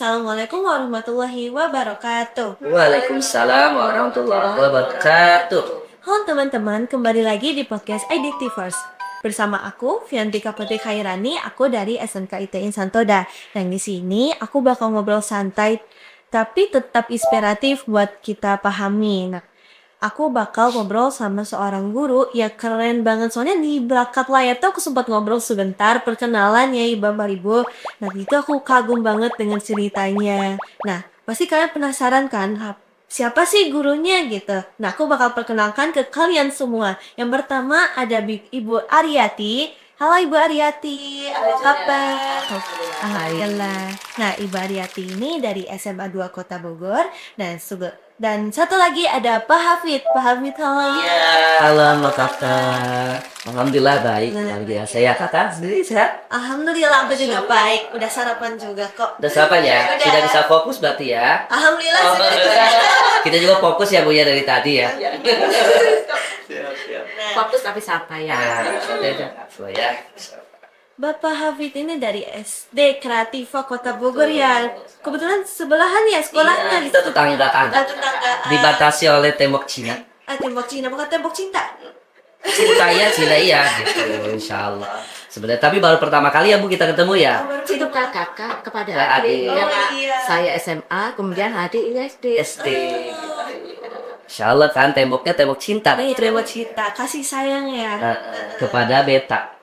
Assalamualaikum warahmatullahi wabarakatuh. Waalaikumsalam warahmatullahi wabarakatuh. Halo teman-teman, kembali lagi di podcast Addictivers. Bersama aku, Fiantika Putri Khairani, aku dari SMK IT Insantoda. Dan di sini aku bakal ngobrol santai, tapi tetap inspiratif buat kita pahami. Nah, aku bakal ngobrol sama seorang guru ya keren banget. Soalnya di belakang layar tuh aku sempat ngobrol sebentar, perkenalan ya Bapak Ibu. Nah itu aku kagum banget dengan ceritanya. Nah pasti kalian penasaran kan, siapa sih gurunya gitu. Nah aku bakal perkenalkan ke kalian semua. Yang pertama ada Ibu Aryati. Halo Ibu Aryati, apa kabar? Alhamdulillah. Nah Ibu Aryati ini dari SMA 2 Kota Bogor dan satu lagi ada Pak Hafid. Pak Hafid, halo. Halo kakak. Alhamdulillah baik. Luar biasa ya kakak. Sendiri sehat? Alhamdulillah aku juga baik. Udah sarapan juga kok. Udah sarapan ya? Udah. Sudah bisa fokus berarti ya? Alhamdulillah Oh, sudah. kita juga fokus ya Bu ya dari tadi ya. Nah, Fokus tapi santai ya. Ya. Bapak Hafid ini dari SD Kreativa Kota Bogor ya. Kebetulan sebelahan ya sekolahnya. Kita tetanggaan. Kita tetanggaan. Dibatasi oleh tembok Cina. Tembok Cina, bukan tembok cinta. Cinta ya, Cina iya gitu. Insya Allah. Sebenarnya tapi baru pertama kali ya Bu kita ketemu ya. Itu kakak kepada Adik. adik. Oh, Karena iya. saya SMA, kemudian adik SD. SD. Insya Allah kan temboknya tembok cinta. Tembok cinta, kasih sayang ya. Nah, kepada beta.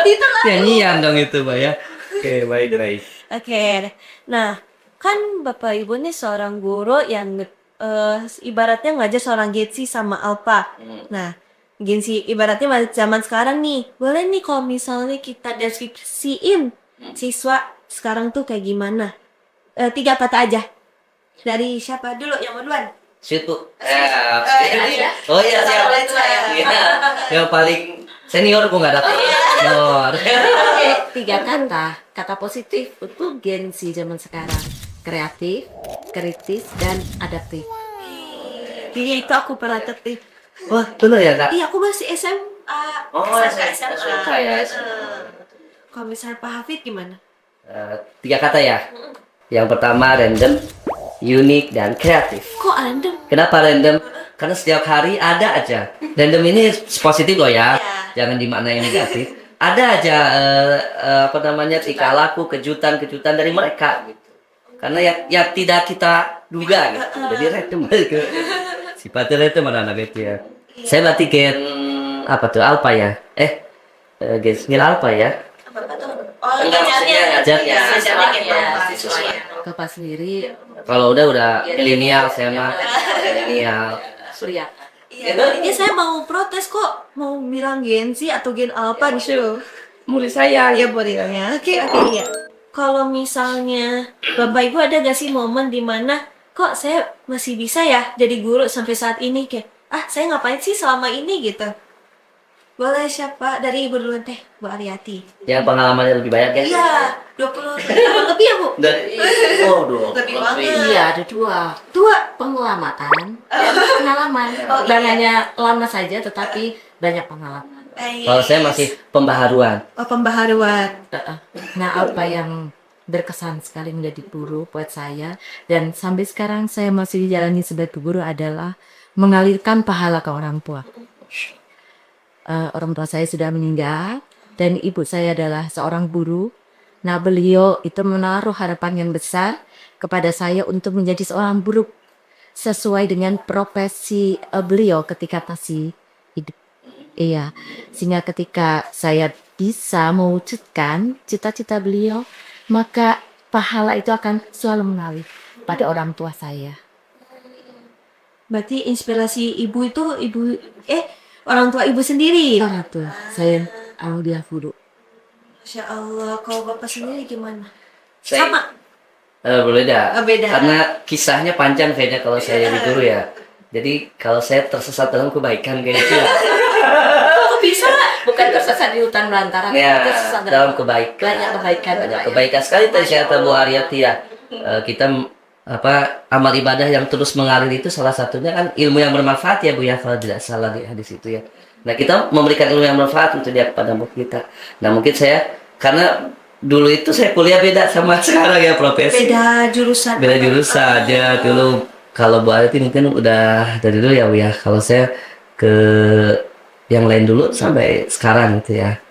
Itu lah. Nyanyian dong itu Mbak ya. Oke, baik. Oke, nah kan Bapak Ibu nih seorang guru yang ibaratnya ngajar seorang Gensi sama Alpa. Nah, Gensi ibaratnya zaman sekarang nih, boleh nih kalau misalnya kita deskripsiin siswa sekarang tuh kayak gimana? 3 kata aja. Dari siapa dulu yang duluan? Sweet Bu. Iya. Oh iya siap. Paling tua ya. Iya. Yang paling senior aku nggak dapat. Senior. Oke, 3 kata positif untuk Gen Z zaman sekarang. Kreatif, kritis, dan adaptif. Iya itu aku pernah tertib. Wah benar ya Kak. Iya aku masih SMA. Oh, SMA. SMA ya. Kalau misalnya Pak Hafid gimana? 3 kata ya. Yang pertama random, unik dan kreatif. Kok random? Kenapa random? Karena setiap hari ada aja. Random ini positif loh ya. Iya. Jangan dimaknai yang negatif. Ada aja tingkah laku, kejutan dari mereka gitu. Karena ya tidak kita duga gitu. Jadi random gitu. Sifatnya random anak itu ya. Saya berarti gen apa tuh Alpha ya? Gen Alpha ya. Oh, Enggak, maksudnya ngajarnya. Bapak sendiri, Kalau udah milenial saya mah milenial. Surya. Iya, tadinya saya mau protes kok, mau bilang Gen Z atau Gen Alpha disuruh. Murid saya Ya bolehnya. Oke, iya. Kalau misalnya Bapak Ibu ada gak sih momen dimana kok saya masih bisa ya jadi guru sampai saat ini kayak saya ngapain sih selama ini gitu. Boleh siapa dari Ibu duluan teh, Bu Aryati. yang pengalamannya lebih banyak ya. Iya, 20 tahun lebih ya Bu? Dari Lebih banget. Iya, ada 2. Tua. Pengalaman dan pengalaman. Oh, Dan iya. hanya lama saja, tetapi banyak pengalaman. Kalau saya masih pembaharuan. Pembaharuan. Nah, apa yang berkesan sekali menjadi guru buat saya dan sampai sekarang saya masih dijalani sebagai guru adalah mengalirkan pahala ke orang tua. Orang tua saya sudah meninggal dan ibu saya adalah seorang guru. Nah, beliau itu menaruh harapan yang besar kepada saya untuk menjadi seorang guru sesuai dengan profesi beliau ketika masih hidup. Iya, sehingga ketika saya bisa mewujudkan cita-cita beliau, maka pahala itu akan selalu mengalir pada orang tua saya. Berarti inspirasi ibu itu orang tua ibu sendiri. Orang tua saya Aulia Guru. Masya Allah, kalau Bapak sendiri gimana? Saya- Sama. Berbeda. Beda. Karena kisahnya panjang kayaknya kalau saya jadi guru ya. Jadi kalau saya tersesat dalam kebaikan kayak gitu ya. Kok bisa? Bukan tersesat di hutan belantara, Ya, tersesat dalam kebaikan. banyak kebaikan. Banyak kebaikan sekali tadi saya kata Bu Aryati ya. Kita amal ibadah yang terus mengalir itu salah satunya kan ilmu yang bermanfaat ya Bu ya, kalau tidak salah di hadis itu ya. Nah kita memberikan ilmu yang bermanfaat untuk dia kepada murid kita. Nah mungkin saya karena dulu itu saya kuliah beda sama sekarang ya profesi. Beda jurusan. Beda jurusan aja dulu. Kalau Bu Arti mungkin udah dari dulu ya Bu ya. Kalau saya ke yang lain dulu sampai sekarang gitu ya.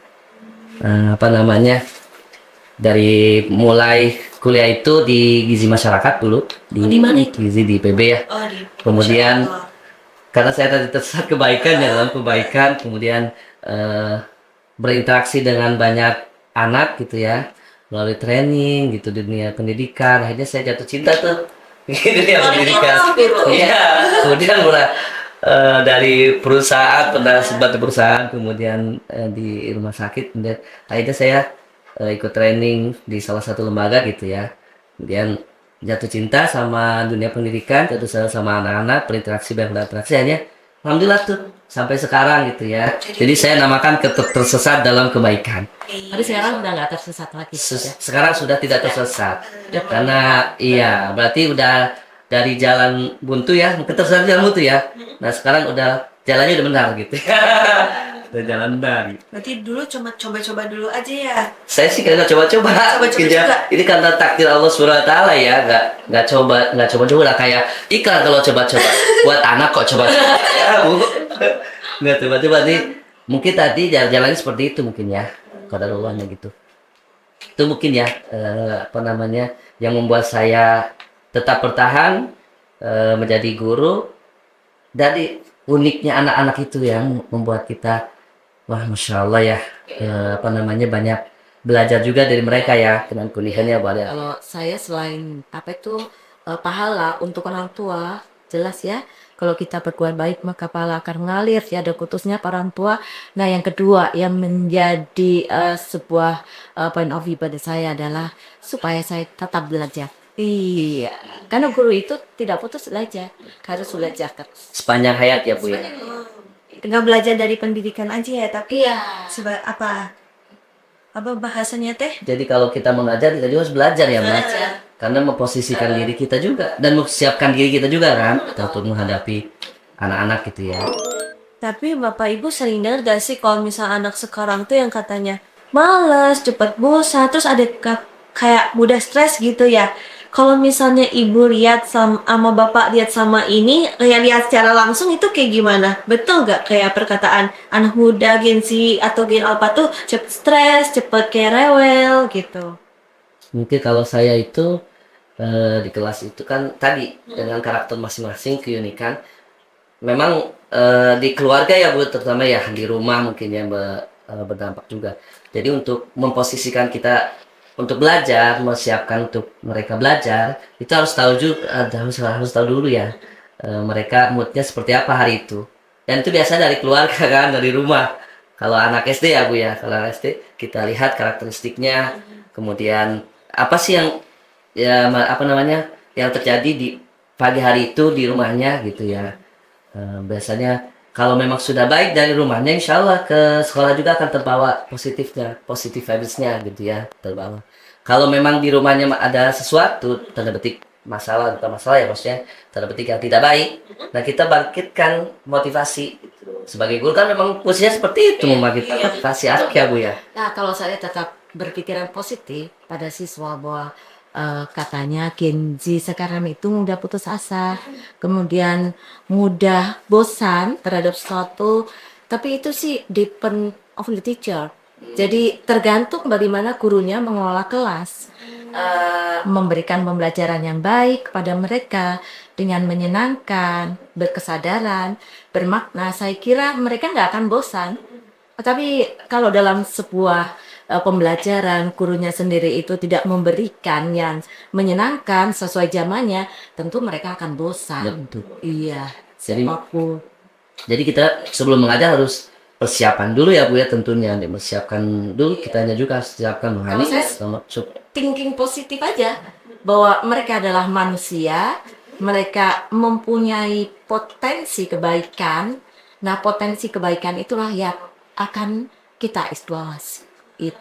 Apa namanya? Dari mulai kuliah itu di gizi masyarakat dulu Di mana itu? gizi di PB ya. Oh, di Kemudian Masya Allah. karena saya tadi tersesat kebaikan ya dalam kebaikan, kemudian berinteraksi dengan banyak anak gitu ya melalui training gitu di dunia pendidikan, akhirnya saya jatuh cinta tuh di dunia pendidikan. Iya, kemudian mulai dari perusahaan, pernah sempat di perusahaan, kemudian di rumah sakit, kemudian akhirnya saya ikut training di salah satu lembaga gitu ya. Kemudian jatuh cinta sama dunia pendidikan, jatuh cinta sama anak-anak, berinteraksi banyak berinteraksi, akhirnya alhamdulillah tuh sampai sekarang gitu ya. Jadi saya namakan tersesat dalam kebaikan. Tapi sekarang udah nggak tersesat lagi. Ya. Sekarang sudah tidak tersesat. Karena iya, berarti udah dari jalan buntu ya, mungkin tersesat jalan buntu ya. Nah, sekarang udah jalannya udah benar gitu. Udah jalan benar. Berarti dulu cuma coba-coba dulu aja ya. Saya sih kagak coba-coba. Coba-coba Gitu ya. juga. Ini karena takdir Allah Subhanahu wa taala ya, nggak coba-coba lah kayak iklan kalau coba-coba. Buat anak kok coba. Ya, Bu. Nggak coba-coba nih. Mungkin tadi jalannya seperti itu mungkin ya. Qadarullah gitu. Itu mungkin ya apa namanya yang membuat saya tetap bertahan menjadi guru. Dari uniknya anak-anak itu yang membuat kita wah, Masya Allah ya, apa namanya banyak belajar juga dari mereka ya dengan kuliahnya banyak. Kalau saya selain apa itu pahala untuk orang tua, jelas ya. Kalau kita berbuat baik maka pahala akan mengalir ya, ada kutusnya para orang tua. Nah yang kedua yang menjadi sebuah point of view pada saya adalah supaya saya tetap belajar. Iya, karena guru itu tidak putus belajar, harus belajar terus. Sepanjang hayat ya Bu ya. Nggak belajar dari pendidikan aja ya, tapi Iya. apa bahasanya teh? Jadi kalau kita mengajar kita juga harus belajar ya Mbak. Karena memposisikan diri kita juga dan mempersiapkan diri kita juga kan untuk menghadapi anak-anak gitu ya. Tapi Bapak Ibu sering dengar gak sih kalau misalnya anak sekarang tuh yang katanya males, cepet bosan, terus ada kayak mudah stres gitu ya. Kalau misalnya Ibu lihat sama Bapak lihat sama ini, kayak lihat secara langsung itu kayak gimana? Betul gak kayak perkataan anak muda Gen Z atau Gen Alpha tuh cepet stres, cepet kayak rewel gitu? Mungkin kalau saya itu di kelas itu kan tadi dengan karakter masing-masing keunikan. Memang di keluarga ya Bu, terutama ya di rumah mungkin ya berdampak juga. Jadi untuk memposisikan kita untuk belajar, mempersiapkan untuk mereka belajar, itu harus tahu juga, harus tahu dulu ya mereka moodnya seperti apa hari itu. Dan itu biasa dari keluarga kan, dari rumah. Kalau anak SD ya Bu ya, kalau anak SD kita lihat karakteristiknya, kemudian apa sih yang ya apa namanya yang terjadi di pagi hari itu di rumahnya gitu ya. Biasanya kalau memang sudah baik dari rumahnya, insya Allah ke sekolah juga akan terbawa positif vibes-nya gitu ya, terbawa. Kalau memang di rumahnya ada sesuatu, tanda petik masalah, bukan masalah ya maksudnya, tanda petik yang tidak baik, nah kita bangkitkan motivasi. Sebagai guru kan memang fungsinya seperti itu, membangkitkan motivasi anak ya Bu ya. Nah, kalau saya tetap berpikiran positif pada siswa bahwa katanya Gen Z sekarang itu mudah putus asa, kemudian mudah bosan terhadap sesuatu, tapi itu sih depend of the teacher. Jadi tergantung bagaimana gurunya mengelola kelas, memberikan pembelajaran yang baik kepada mereka dengan menyenangkan, berkesadaran, bermakna. Saya kira mereka nggak akan bosan. Tapi kalau dalam sebuah pembelajaran gurunya sendiri itu tidak memberikan yang menyenangkan sesuai zamannya, tentu mereka akan bosan. Betul. Iya, Jadi siapapun. Jadi kita sebelum mengajar harus persiapan dulu ya Bu ya tentunya. Dipersiapkan dulu, kitanya juga harus siapkan Kalau saya thinking positif aja bahwa mereka adalah manusia, mereka mempunyai potensi kebaikan. Nah, potensi kebaikan itulah yang akan kita eksplorasi. Itu.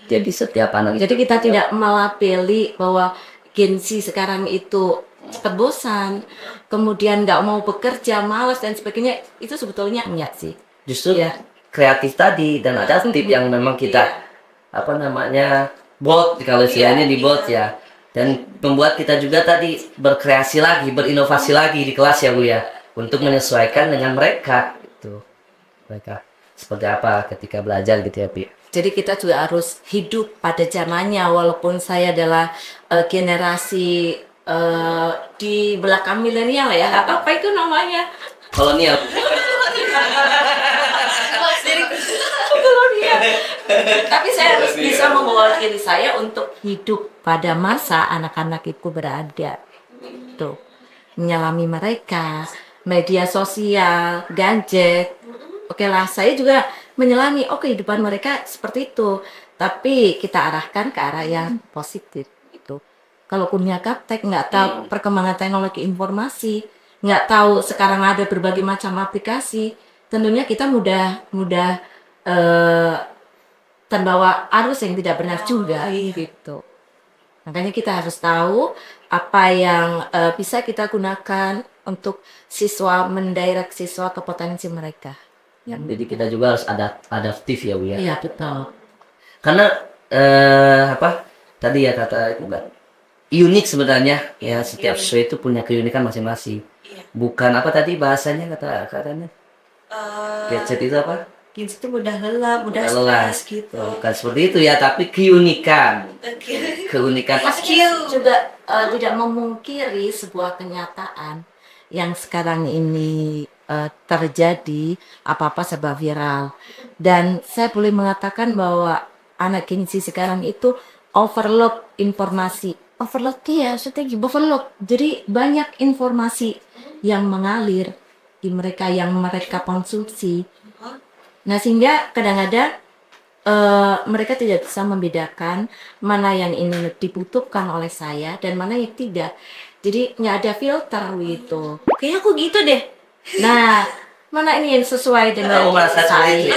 Jadi setiap anak Jadi kita tidak melabeli bahwa Gen Z sekarang itu bosan, kemudian nggak mau bekerja, malas dan sebagainya. Itu sebetulnya niat sih. justru Iya. kreatif tadi dan adaptif yang memang kita apa namanya bold kalau istilahnya di bold ya. Dan membuat kita juga tadi berkreasi lagi, berinovasi lagi di kelas ya Bu ya, untuk menyesuaikan dengan mereka gitu. Mereka seperti apa ketika belajar gitu ya Pi. Jadi kita juga harus hidup pada zamannya, walaupun saya adalah generasi di belakang milenial ya, atau apa itu namanya? Kolonial. Kolonial. Tapi saya harus bisa membawa diri saya untuk hidup pada masa anak-anak itu berada. Tuh, menyelami mereka, media sosial, gadget. Oke lah, saya juga menyelami, kehidupan mereka seperti itu. Tapi kita arahkan ke arah yang positif itu. Kalau punya gaptek, nggak tahu perkembangan teknologi informasi, nggak tahu sekarang ada berbagai macam aplikasi, tentunya kita mudah terbawa arus yang tidak benar juga gitu. Makanya kita harus tahu apa yang bisa kita gunakan untuk siswa, mendirect siswa ke potensi mereka. Jadi kita juga harus adaptif ya Bu ya. Iya betul. Karena apa tadi ya kata itu kan unik sebenarnya ya, setiap siswa itu punya keunikan masing-masing. Bukan apa tadi bahasanya katanya gadget itu apa? Kids itu mudah lelah, mudah Lelah. stres gitu. Bukan seperti itu ya, tapi keunikan. Keunikan. Juga tidak memungkiri sebuah kenyataan yang sekarang ini terjadi, apa-apa serba viral. Dan saya boleh mengatakan bahwa anak generasi sekarang itu overload informasi. Overload ya, overload. Jadi banyak informasi yang mengalir di mereka, yang mereka konsumsi. Nah, sehingga kadang-kadang mereka tidak bisa membedakan mana yang ini dibutuhkan oleh saya dan mana yang tidak. Jadi nggak ada filter gitu. Kayaknya aku gitu deh. Nah, mana ini yang sesuai dengan Aku merasa seperti itu.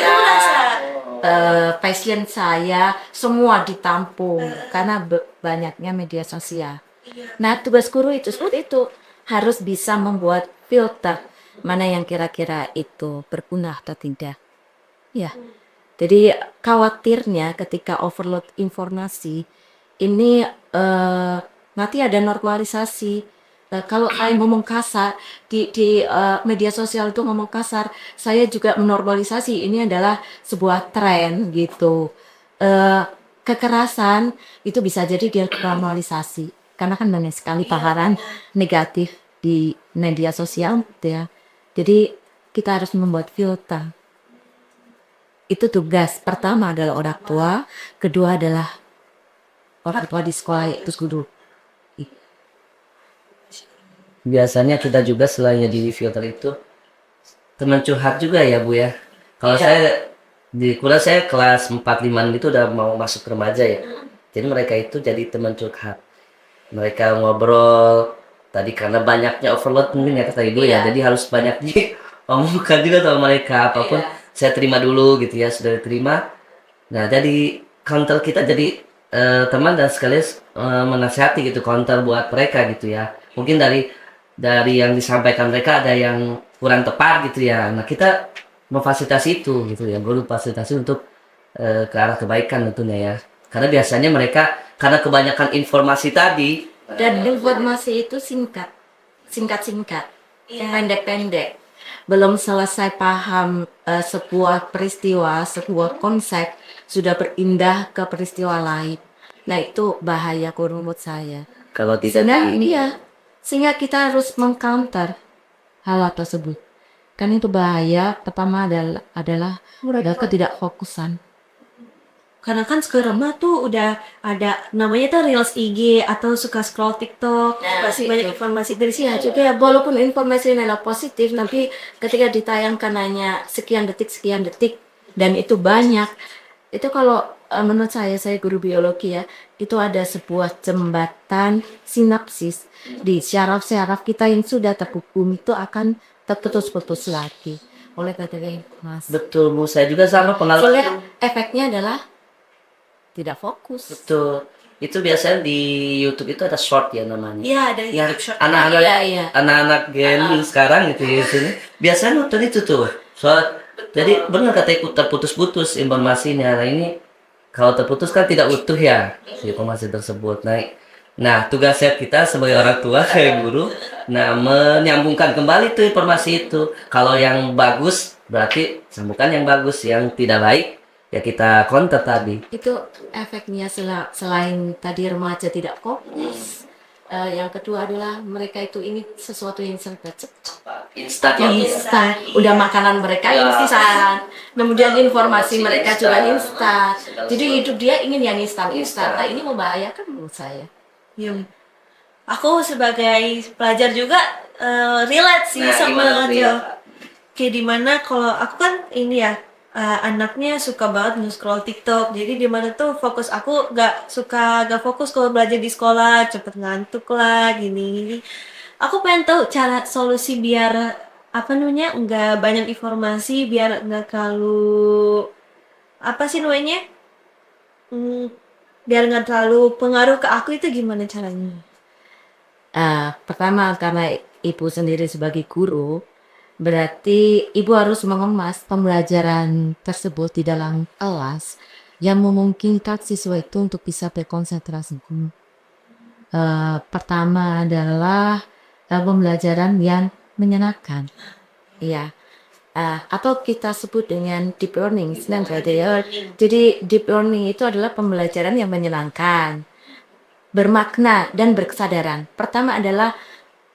passion saya, semua ditampung karena banyaknya media sosial. Nah, tugas guru itu seperti itu, harus bisa membuat filter mana yang kira-kira itu berguna atau tidak. Ya. Jadi khawatirnya ketika overload informasi ini nanti ada normalisasi. Kalau saya ngomong kasar di media sosial itu ngomong kasar, saya juga menormalisasi ini adalah sebuah tren gitu. Kekerasan itu bisa jadi dia normalisasi karena kan banyak sekali paparan negatif di media sosial gitu ya. Jadi kita harus membuat filter. Itu tugas pertama adalah orang tua, kedua adalah orang tua di sekolah itu guru. Biasanya kita juga selain jadi filter itu teman curhat juga ya Bu ya. Kalau saya di kuliah, saya kelas 4-5 itu udah mau masuk remaja ya. Jadi mereka itu jadi teman curhat. Mereka ngobrol tadi karena banyaknya overload mungkin ya kata Ibu ya. Jadi harus banyak diomongkan juga sama mereka, apapun saya terima dulu gitu ya, sudah diterima. Nah, jadi counter kita jadi teman dan sekalian menasihati gitu, counter buat mereka gitu ya. Mungkin dari yang disampaikan mereka ada yang kurang tepat gitu ya. Nah, kita memfasilitasi itu gitu ya, fasilitasi untuk ke arah kebaikan tentunya ya. Karena biasanya mereka karena kebanyakan informasi tadi Dan informasi itu singkat, pendek-pendek. Belum selesai paham sebuah peristiwa, sebuah konsep, sudah berpindah ke peristiwa lain. Nah, itu bahaya menurut saya. kalau tidak Sehingga kita harus mengcounter hal tersebut. Kan itu bahaya. Pertama adalah ketidakfokusan. Karena kan sekarang mah tuh udah ada namanya tuh Reels IG atau suka scroll TikTok, pasti banyak informasi dari sini. Ya juga ya, walaupun informasinya adalah positif, tapi ketika ditayangkan hanya sekian detik, dan itu banyak, itu kalau menurut saya guru biologi ya, itu ada sebuah jembatan sinapsis di syaraf-syaraf kita yang sudah terhubung itu akan terputus-putus lagi oleh karena informasi. betul Bu, saya juga sama pengalaman. Soalnya efeknya adalah tidak fokus. Betul. Itu biasanya di YouTube itu ada short ya namanya. Iya, ada Yang short. anak-anak Gen sekarang gitu ya sini. Biasanya nonton itu tuh. Short. Jadi benar kata ikut terputus-putus informasinya. Nah, ini kalau terputus kan tidak utuh ya si informasi tersebut. Nah, tugas kita sebagai orang tua kayak guru, nah menyambungkan kembali tuh informasi itu. Kalau yang bagus berarti sambungkan yang bagus, yang tidak baik ya kita counter tadi. Itu efeknya selain tadi remaja tidak fokus. Yang kedua adalah mereka itu ingin sesuatu yang serba cepat. Instan Instan, udah makanan mereka instan, kemudian informasi mereka juga instan. Jadi hidup dia ingin yang instan. Nah ini membahayakan menurut saya. Ya. Aku sebagai pelajar juga relate sih Nah, sama gimana, dia. Ria? Kayak dimana kalau aku kan ini ya anaknya suka banget nge-scroll TikTok. Jadi dimana tuh fokus aku gak fokus kalau belajar di sekolah, cepet ngantuk lah gini. Aku pengen tahu cara solusi biar apa namanya nggak banyak informasi, biar nggak terlalu apa sih namanya, Hmm, biar nggak terlalu pengaruh ke aku itu gimana caranya? Pertama karena ibu sendiri sebagai guru, berarti ibu harus mengemas pembelajaran tersebut di dalam kelas yang memungkinkan siswa itu untuk bisa berkonsentrasi. Pertama adalah pembelajaran yang menyenangkan, ya. Atau kita sebut dengan deep learning, senang ya. Jadi deep learning itu adalah pembelajaran yang menyenangkan, bermakna dan berkesadaran. Pertama adalah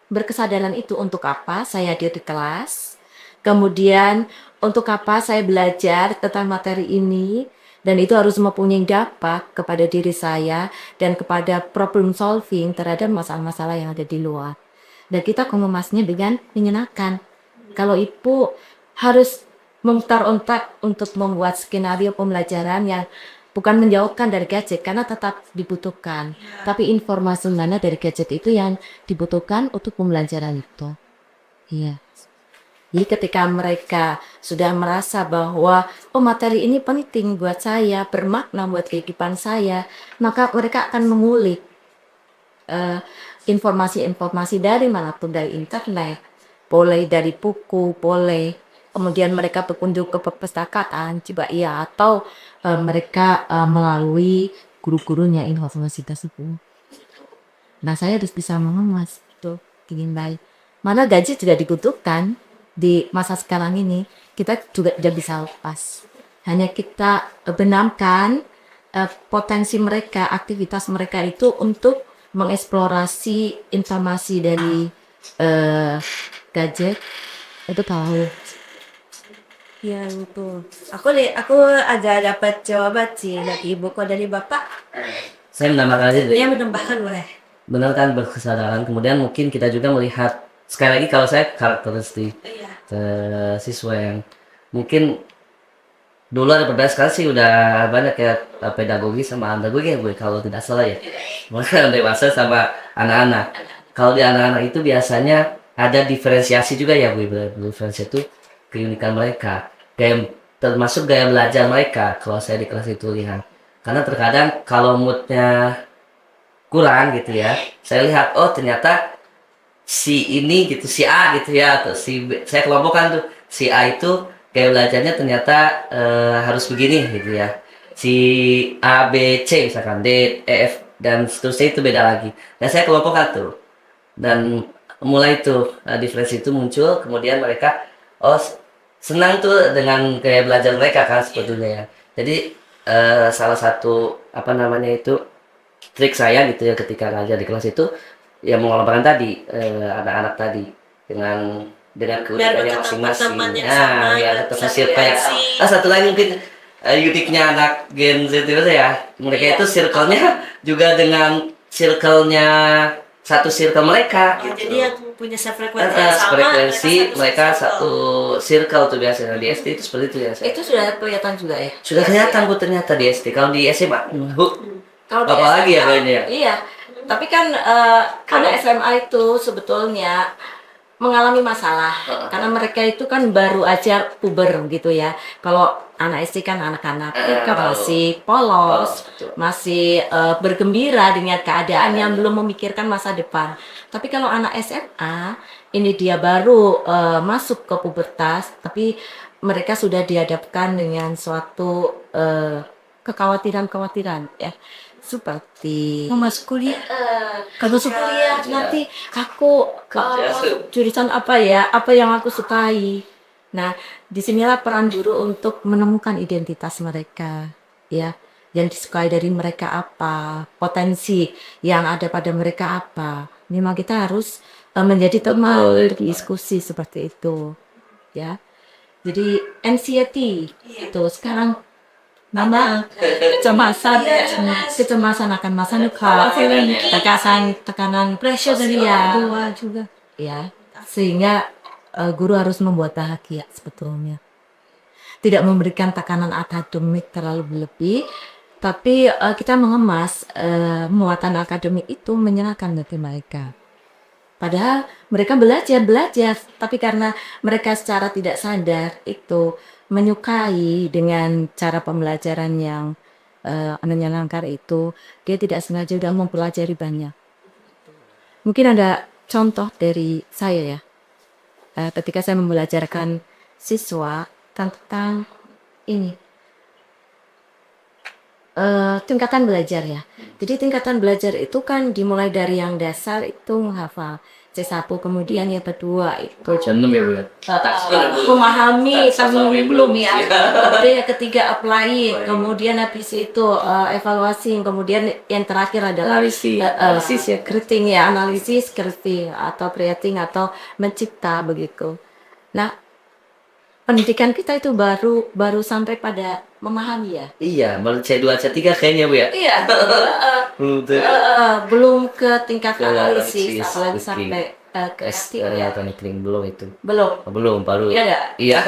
berkesadaran itu untuk apa saya hadir di kelas, kemudian untuk apa saya belajar tentang materi ini, dan itu harus mempunyai dampak kepada diri saya dan kepada problem solving terhadap masalah-masalah yang ada di luar. Dan kita mengemasnya dengan menyenangkan. Kalau ibu harus memutar otak untuk membuat skenario pembelajaran yang bukan menjauhkan dari gadget karena tetap dibutuhkan, tapi informasi mana dari gadget itu yang dibutuhkan untuk pembelajaran itu. Iya. Jadi ketika mereka sudah merasa bahwa materi ini penting buat saya, bermakna buat kehidupan saya, maka mereka akan mengulik informasi-informasi dari manapun, dari internet, boleh dari buku, boleh kemudian mereka berkunjung ke perpustakaan, coba iya, atau mereka melalui guru-gurunya informasi tersebut. Nah, saya harus bisa mengemas itu ingin baik. Mana gaji juga dibutuhkan di masa sekarang ini, kita juga tidak bisa lepas. Hanya kita benamkan potensi mereka, aktivitas mereka itu untuk mengeksplorasi informasi dari gadget itu tahu. Ya itu. Aku agak dapat jawaban sih dari ibu. Kalau dari bapak, Saya menambahkan aja deh. ya menambahkan boleh. Benar kan berkesadaran. Kemudian mungkin kita juga melihat sekali lagi kalau saya karakteristik Iya. siswa yang mungkin dulu ada perbedaan, sekarang sih udah banyak ya pedagogi sama andragogi ya gue kalau tidak salah ya. Mungkin dewasa sama anak-anak. Kalau di anak-anak itu biasanya ada diferensiasi juga ya gue. Diferensiasi itu keunikan mereka, termasuk gaya belajar mereka. Kalau saya di kelas itu lihat, karena terkadang kalau moodnya kurang gitu ya, saya lihat oh ternyata si ini gitu, si A gitu ya, atau si B, saya kelompokkan tuh si A itu gaya belajarnya ternyata harus begini gitu ya, si A B C misalkan D E F dan seterusnya itu beda lagi. Dan saya kelompokkan tuh, dan mulai tuh diferensi itu muncul. Kemudian mereka oh senang tuh dengan gaya belajar mereka kan sebetulnya ya. Jadi salah satu apa namanya itu trik saya gitu ya ketika ngajar di kelas itu ya mengelompokkan tadi anak-anak tadi dengan keunikannya masing-masing. Nah, ya tetap kayak satu lagi mungkin uniknya anak Gen Z itu ya, mereka itu circle-nya juga dengan circle-nya satu circle mereka. Ya, gitu. jadi yang punya frekuensi yang sama, Frekuensi mereka satu circle tuh biasanya di SD itu seperti itu ya. Itu sudah kelihatan juga ya. Sudah kelihatan Bu ternyata di SD. Kalau di SMA, Bu, Kalau di apalagi ya SMA, kayaknya ya. iya. Tapi kan karena SMA itu sebetulnya mengalami masalah karena mereka itu kan baru aja puber gitu ya. Kalau anak SD kan anak-anak mereka masih polos, masih bergembira dengan keadaan yang belum memikirkan masa depan. Tapi kalau anak SMA ini dia baru masuk ke pubertas, tapi mereka sudah dihadapkan dengan suatu kekhawatiran-kekhawatiran ya. Seperti mau masuk kuliah, kalau masuk kuliah nanti aku jurusan apa ya, apa yang aku sukai. Nah, disinilah peran guru untuk menemukan identitas mereka, ya, yang disukai dari mereka apa, potensi yang ada pada mereka apa. Memang kita harus menjadi teman berdiskusi seperti itu, ya. Jadi anxiety itu sekarang nama kecemasan akan masa depan, tekanan pressure dari ya, juga, ya, sehingga guru harus membuat bahagia sebetulnya. Tidak memberikan tekanan akademik terlalu berlebih, tapi kita mengemas muatan akademik itu menyenangkan bagi mereka. Padahal mereka belajar, tapi karena mereka secara tidak sadar itu menyukai dengan cara pembelajaran yang menyenangkan itu, dia tidak sengaja sudah mempelajari banyak. Mungkin ada contoh dari saya ya, ketika saya membelajarkan siswa tentang ini, tingkatan belajar ya. Jadi tingkatan belajar itu kan dimulai dari yang dasar itu menghafal C1, kemudian yang kedua itu Jenem ya Bu ya. memahami sambil belum ya. Kemudian yang ketiga apply, kemudian habis itu evaluasi, kemudian yang terakhir adalah analisis ya, creating ya, analisis, creating atau creating atau mencipta begitu. Nah, pendidikan kita itu baru sampai pada memahami ya. Iya, baru C2 C3 kayaknya Bu ya. Iya. Belum ke tingkat analisis, apalagi sampai ke creating ya. Belum itu. Belum. Baru. Iya enggak? Iya.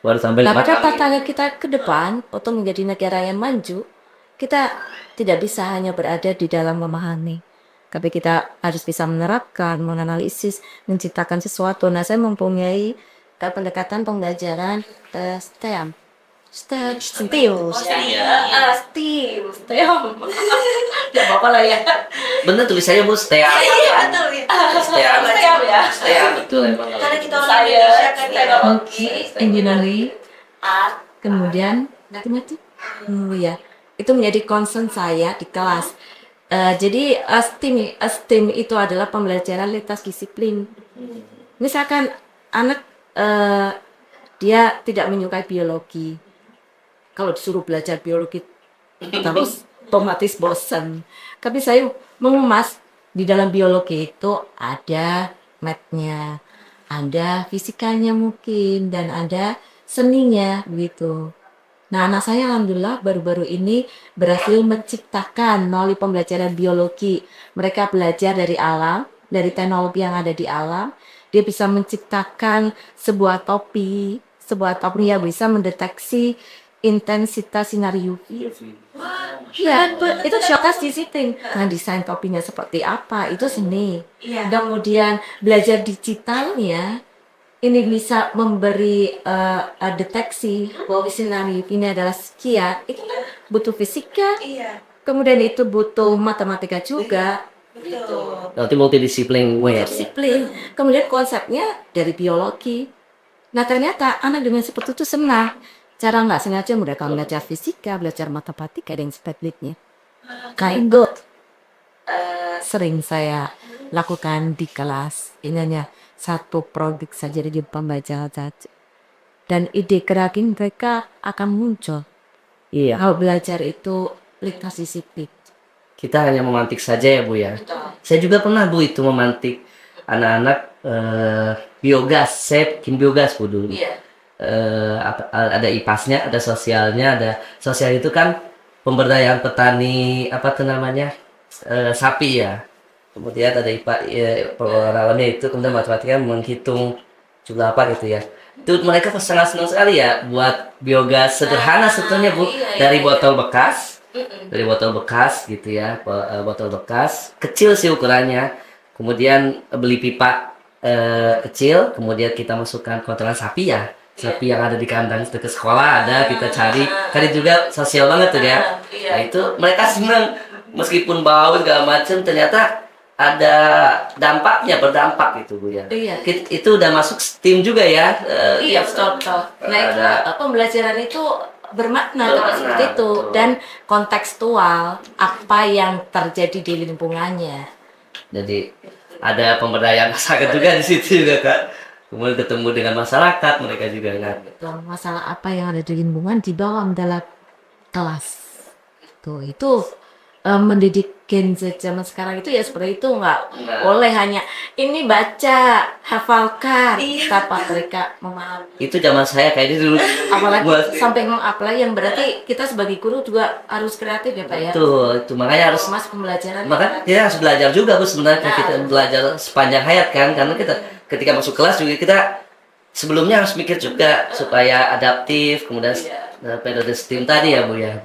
Baru sampai Nah, pada tantangan kita ke depan untuk menjadi negara yang maju, kita tidak bisa hanya berada di dalam memahami, tapi kita harus bisa menerapkan, menganalisis, menciptakan sesuatu. Nah, saya mempunyai pendekatan pembelajaran STEM. STEM. Gak apa-apa lah ya. bener tulisannya Bu STEA. Betul ya. STEA betul. Karena kita orang Indonesia kan ya. Teknologi, engineering, art, kemudian matematik. Ya, itu menjadi concern saya di kelas. Jadi STEM itu adalah pembelajaran lintas disiplin. Misalkan anak dia tidak menyukai biologi, kalau disuruh belajar biologi terus otomatis bosan. Tapi saya mengemas di dalam biologi itu ada math-nya, ada fisikanya mungkin, dan ada seninya gitu. Nah, anak saya alhamdulillah baru-baru ini berhasil menciptakan melalui pembelajaran biologi. Mereka belajar dari alam, dari teknologi yang ada di alam. Dia bisa menciptakan sebuah topi yang bisa mendeteksi intensitas sinar UV. Ya, itu lintas disiplin. Nah, desain topinya seperti apa, itu seni. Kemudian belajar digitalnya, ini bisa memberi deteksi bahwa sinar UV ini adalah sekian. Itu butuh fisika, kemudian itu butuh matematika juga. Gitu. Nanti multidisiplin ya. Disiplin. Kemudian konsepnya dari biologi. Nah, ternyata anak dengan seperti itu senang. Cara nggak sengaja mereka belajar fisika, belajar matematika dan sebagainya. Kayak itu sering saya lakukan di kelas. Ini hanya satu proyek saja di pembelajaran saja. Dan ide kreatif mereka akan muncul. Iya. Kalau belajar itu lintas disiplin. Kita hanya memantik saja ya Bu ya. Saya juga pernah Bu itu memantik anak-anak biogas. Saya bikin biogas Bu dulu. Ada IPAS-nya, ada sosialnya, ada sosial itu kan pemberdayaan petani apa tuh namanya sapi ya. Kemudian ada IPA pengolahannya itu, kemudian matematika menghitung jumlah apa gitu ya. Itu mereka sangat senang sekali ya buat biogas sederhana sebetulnya Bu, dari botol bekas. Dari botol bekas gitu ya, botol bekas kecil sih ukurannya, kemudian beli pipa kecil, kemudian kita masukkan kotoran sapi ya, sapi yang ada di kandang dekat sekolah ada, kita cari juga sosial banget tuh ya. Nah itu mereka senang meskipun bau segala macam, ternyata ada dampaknya, berdampak gitu Bu ya. Itu udah masuk STEAM juga ya. Iya, betul. Nah, itu pembelajaran itu bermakna kalau seperti itu, dan kontekstual apa yang terjadi di lingkungannya. Jadi ada pemberdayaan masyarakat juga di situ juga Kak. Kemudian ketemu dengan masyarakat mereka juga kan. Tuh, masalah apa yang ada di lingkungan dibawa dalam kelas. Itu mendidik Gen Z zaman sekarang itu ya seperti itu, nggak boleh hanya ini baca, hafalkan, tanpa mereka memahami. Itu zaman saya kayaknya dulu. Apalagi Buat- sampai mengapply, yang berarti kita sebagai guru juga harus kreatif ya Pak ya. itu makanya harus Mas pembelajaran. maka kita harus belajar juga Bu sebenarnya. Kita belajar sepanjang hayat kan, karena kita ketika masuk kelas juga kita sebelumnya harus mikir juga supaya adaptif, kemudian periode STEAM tadi ya Bu ya,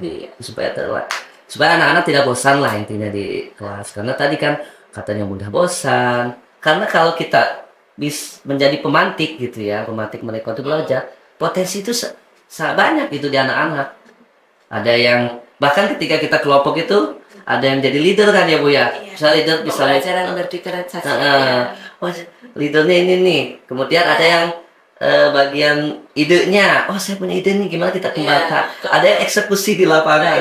supaya anak-anak tidak bosan lah intinya di kelas, karena tadi kan katanya mudah bosan, karena kalau kita menjadi pemantik gitu ya, pemantik mereka untuk belajar, potensi itu banyak itu di anak-anak. Ada yang bahkan ketika kita kelompok itu ada yang jadi leader kan ya Bu ya, misalnya leader bisa Pembelajaran berdifferensiasi. oh, leadernya ini nih, kemudian ada yang bagian idenya, oh saya punya ide nih gimana kita kembangkan, ada yang eksekusi di lapangan.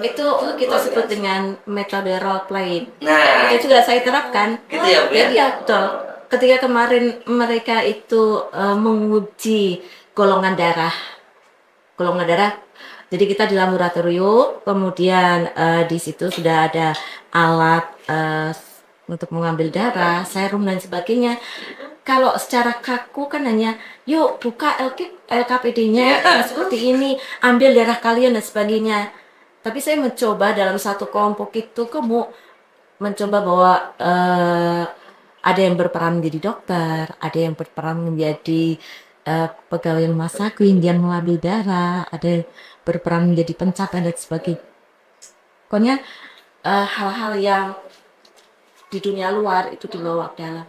Itu kita sebut dengan metode role play. Nah, Itu juga saya terapkan. gitu ya Bu ya. Jadi ya betul. Ketika kemarin mereka itu menguji golongan darah. Jadi kita di laboratorium, kemudian di situ sudah ada alat untuk mengambil darah, serum dan sebagainya. Kalau secara kaku kan hanya, yuk buka LKPD-nya seperti ini, ambil darah kalian dan sebagainya. Tapi saya mencoba dalam satu kelompok itu, kamu mencoba bahwa ada yang berperan menjadi dokter, ada yang berperan menjadi pegawai rumah sakit yang mengambil darah, ada yang berperan menjadi pencatat dan sebagainya. Pokoknya hal-hal yang di dunia luar itu dibawa ke dalam.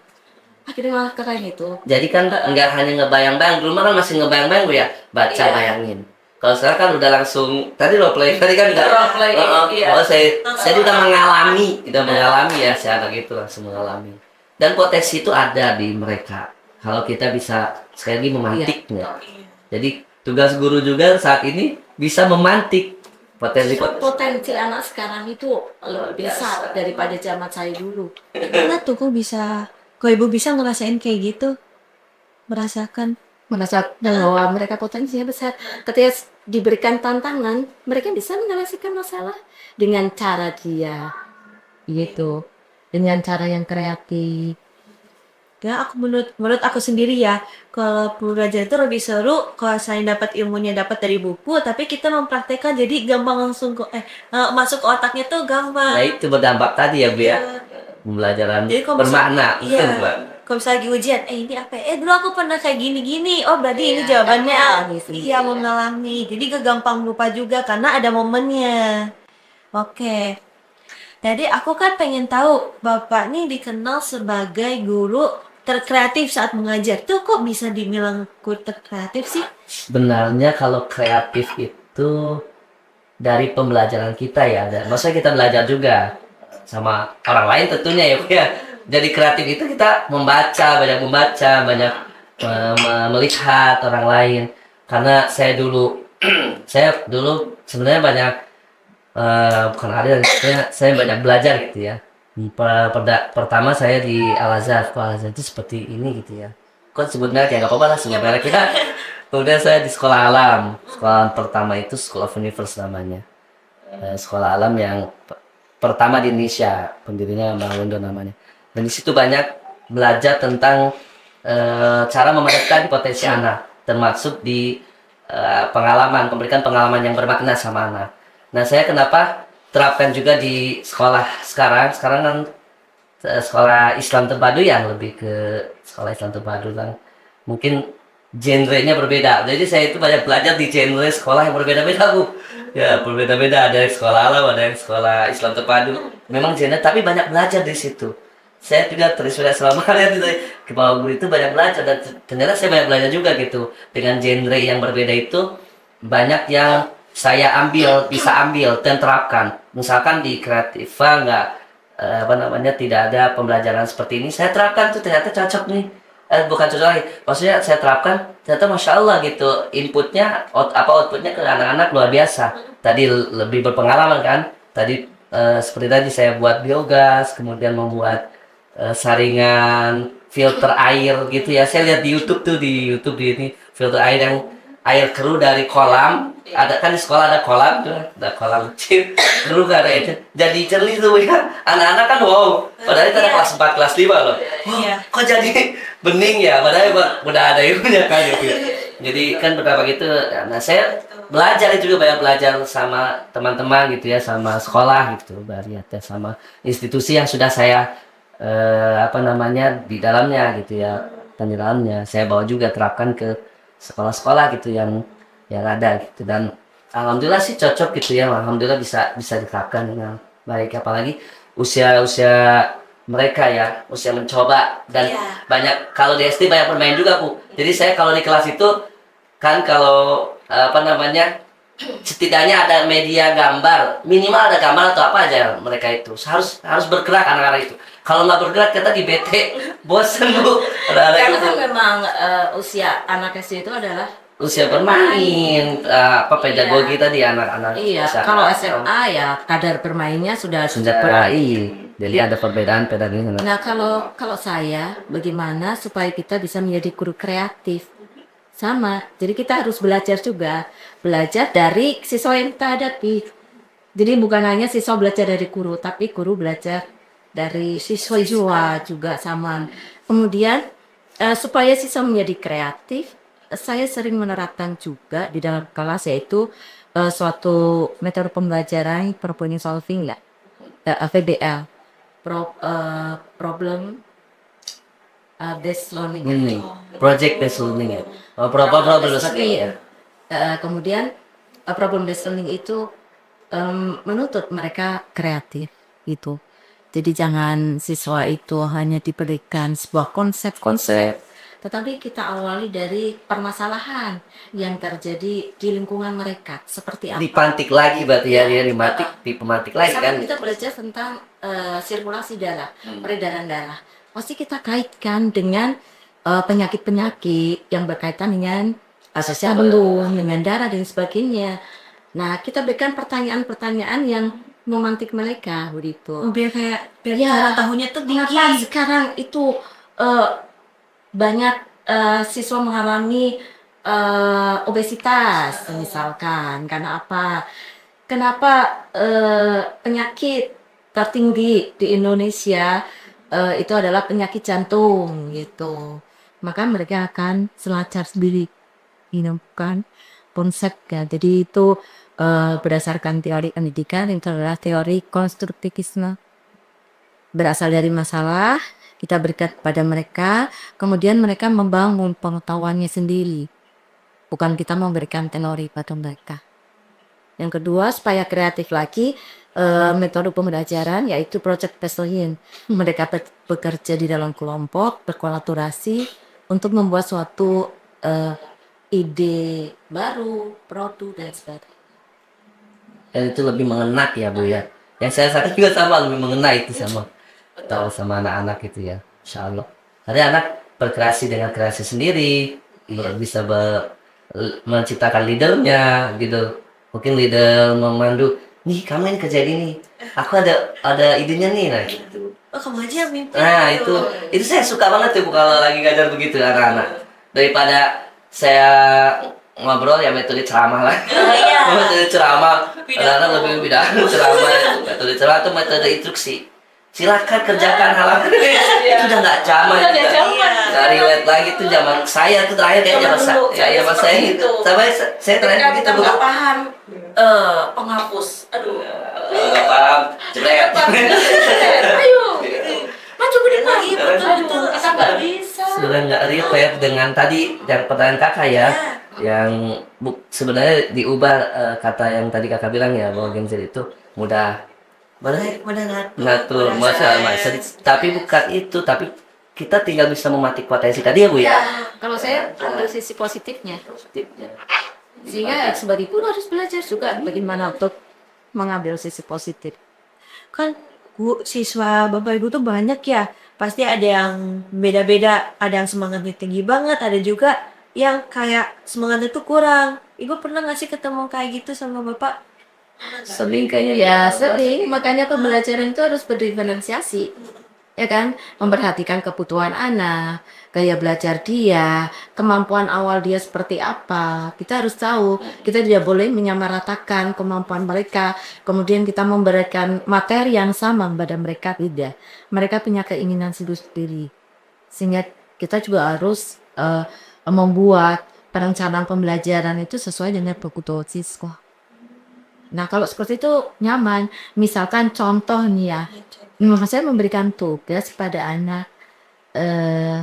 Akhirnya malah keren itu. Jadi kan nggak hanya ngebayang-bayang, dulu mah kan masih ngebayang-bayang Bu ya, baca bayangin. Kalau sekarang kan udah langsung, tadi role play tadi kan udah Role play, iya. oh saya udah mengalami ya, saya gitu langsung mengalami. Dan potensi itu ada di mereka kalau kita bisa sekali lagi memantiknya. Jadi tugas guru juga saat ini bisa memantik Potensi anak sekarang itu lebih besar daripada zaman saya dulu. Gimana tuh kok ibu bisa ngerasain kayak gitu? Merasakan Merasa bahwa mereka potensinya besar. Ketika diberikan tantangan, mereka bisa menyelesaikan masalah dengan cara dia, gitu, dengan cara yang kreatif. ya, menurut aku sendiri ya, kalau belajar itu lebih seru kalau saya dapat ilmunya dapat dari buku, tapi kita mempraktekkan jadi gampang langsung masuk ke otaknya tuh gampang. Nah itu berdampak tadi ya Bu ya, pembelajaran Jadi kalau bermakna. Iya. Mbak. Kalau misalnya lagi ujian, ini apa? Dulu aku pernah kayak gini-gini. Oh, berarti ini jawabannya. Iya, mengalami. Jadi gak gampang lupa juga karena ada momennya. Oke. Jadi aku kan pengen tahu, Bapak nih dikenal sebagai guru terkreatif saat mengajar. Tuh kok bisa dibilang guru terkreatif sih? Sebenarnya kalau kreatif itu dari pembelajaran kita ya, maksudnya kita belajar juga sama orang lain tentunya ya Bu ya. Jadi kreatif itu kita banyak membaca, banyak melihat orang lain. Karena saya dulu sebenarnya banyak bukan ada, saya banyak belajar gitu ya. Pertama saya di Al-Azhar itu seperti ini gitu ya. Kok sebutnya kayak nggak apa-apa lah sebenarnya kita. Kemudian saya di sekolah alam. Sekolah pertama itu School of Universe namanya. Sekolah alam yang pertama di Indonesia, pendirinya Bang Londo namanya. Dan di situ banyak belajar tentang cara memanfaatkan potensi anak, termasuk di memberikan pengalaman yang bermakna sama anak. Nah, saya kenapa terapkan juga di sekolah sekarang kan sekolah Islam terpadu yang lebih ke sekolah Islam terpadu kan. Mungkin genrenya berbeda. Jadi saya itu banyak belajar di genre sekolah yang berbeda-beda Bu. Ya, berbeda-beda, ada yang sekolah alam, ada yang sekolah Islam terpadu. Memang genre tapi banyak belajar di situ. Saya juga terinspirasi selama ke bawah guru itu banyak belajar, dan ternyata saya banyak belajar juga gitu. Dengan genre yang berbeda itu banyak yang saya bisa ambil dan terapkan. Misalkan di Kreativa tidak ada pembelajaran seperti ini, saya terapkan tuh ternyata cocok nih. bukan cocok lagi, maksudnya saya terapkan ternyata masya Allah gitu, inputnya outputnya ke anak-anak luar biasa. Tadi lebih berpengalaman kan, tadi seperti tadi saya buat biogas, kemudian membuat saringan filter air gitu ya. Saya lihat di YouTube tuh, di YouTube di ini filter air yang air keruh dari kolam. Ada kan di sekolah ada kolam tuh, ada kolam kecil keruh kan ada itu. Jadi jernih tuh ya. Anak-anak kan wow, padahal itu ada kelas 4 kelas 5 loh. Wah, Iya. kok jadi bening ya? Padahal udah ada ilmunya kan gitu ya. Jadi kan betapa gitu. Nah, saya belajar itu juga, banyak belajar sama teman-teman gitu ya, sama sekolah gitu, lihat ya, sama institusi yang sudah saya apa namanya di dalamnya gitu ya, dan di dalamnya saya bawa juga terapkan ke sekolah-sekolah gitu yang ada gitu. Dan alhamdulillah sih cocok gitu ya, alhamdulillah bisa bisa diterapkan dengan baik, apalagi usia-usia mereka ya, usia mencoba. Dan Iya. banyak, kalau di SD banyak bermain juga Bu, jadi saya kalau di kelas itu kan, kalau apa namanya, setidaknya ada media gambar, minimal ada gambar atau apa aja, mereka itu harus bergerak anak-anak itu. Kalau nggak bergerak kita di bete, bosen Bu. Ada Karena itu kan memang usia anak SD itu adalah usia bermain, apa pedagogi tadi anak-anak iya. bisa. Kalau SMA ya kadar bermainnya sudah Jadi ada perbedaan pedagogi. Nah, kalau saya bagaimana supaya kita bisa menjadi guru kreatif? Sama. Jadi kita harus belajar juga, belajar dari siswa yang kita hadapi. Jadi bukan hanya siswa belajar dari guru, tapi guru belajar dari siswa juga sama. Kemudian supaya siswa menjadi kreatif, saya sering menerapkan juga di dalam kelas, yaitu suatu metode pembelajaran problem solving lah, PBL, problem based learning. Ini project based learning ya. Oh, problem based Iya. Kemudian problem based learning itu menuntut mereka kreatif gitu. Jadi jangan siswa itu hanya diberikan sebuah konsep-konsep, tetapi kita awali dari permasalahan yang terjadi di lingkungan mereka seperti apa. dipantik lagi berarti ya, dia dipemantik lagi kan. Misalkan kita belajar tentang sirkulasi darah, peredaran darah, pasti kita kaitkan dengan penyakit-penyakit yang berkaitan dengan asam lambung, dengan darah dan sebagainya. Nah, kita berikan pertanyaan-pertanyaan yang memantik mereka begitu. Biar Ya, cara tahunya tuh Kenapa tinggi. sekarang itu eh, banyak siswa mengalami obesitas misalkan karena apa? Kenapa penyakit tertinggi di Indonesia itu adalah penyakit jantung gitu. Maka mereka akan selancar sendiri, kan konsepnya. Jadi itu berdasarkan teori pendidikan, itu adalah teori konstruktivisme. Berasal dari masalah, kita berikan kepada mereka, kemudian mereka membangun pengetahuannya sendiri. Bukan kita memberikan teori pada mereka. Yang kedua, supaya kreatif lagi, metode pembelajaran yaitu project based learning. Mereka bekerja di dalam kelompok, berkolaborasi untuk membuat suatu ide baru, produk dan sebagainya. Dan itu lebih mengena ya Bu ya. Yang saya saat juga sama, lebih mengena itu sama sama anak-anak gitu ya, Insya Allah. Ada anak berkreasi dengan kreasi sendiri, bisa menciptakan leadernya gitu. Mungkin leader memandu, nih kamu ini kerja ini, aku ada idenya nih, nah gitu. Oh, kamu aja yang mimpin. Nah gitu. itu saya suka banget tuh Bu, kalau lagi ngajar begitu anak-anak. Daripada saya ngobrol ya metode ceramah lah. Iya. Metode ceramah, anak-anak lebih beda ceramah itu. Metode ceramah itu metode instruksi. Silakan kerjakan halaman. Itu udah nggak zaman juga. Nggak relate lagi tuh zaman saya tuh terakhir kayak zaman saya gitu. Sampai saya terakhir begitu Bu. Paham penghapus. Aduh. Nggak paham. Jebret. Ayo. Maju ke depan. Betul. Kita nggak bisa. Sudah nggak relate dengan tadi yang pertanyaan kakak ya, yang sebenarnya diubah kata yang tadi kakak bilang ya, bahwa Gen Z itu mudah ngatur masalah, tapi bukan itu, tapi kita tinggal bisa memetik potensi tadi ya Bu ya. Kalau saya ambil sisi positifnya, sehingga sebagai guru harus belajar juga bagaimana untuk mengambil sisi positif. Kan siswa Bapak Ibu tuh banyak ya. pasti ada yang beda-beda, ada yang semangatnya tinggi banget, ada juga yang kayak semangatnya tuh kurang. Ibu pernah nggak sih ketemu kayak gitu sama bapak? Sering kayaknya ya sering, makanya pembelajaran itu harus berdiferensiasi, ya kan? Memperhatikan kebutuhan anak, gaya belajar dia, kemampuan awal dia seperti apa. Kita harus tahu, kita tidak boleh menyamaratakan kemampuan mereka, kemudian kita memberikan materi yang sama kepada mereka, tidak. Mereka punya keinginan sendiri, sehingga kita juga harus membuat perencanaan pembelajaran itu sesuai dengan kebutuhan siswa. Nah, kalau seperti itu nyaman. Misalkan contoh nih ya, saya memberikan tugas pada anak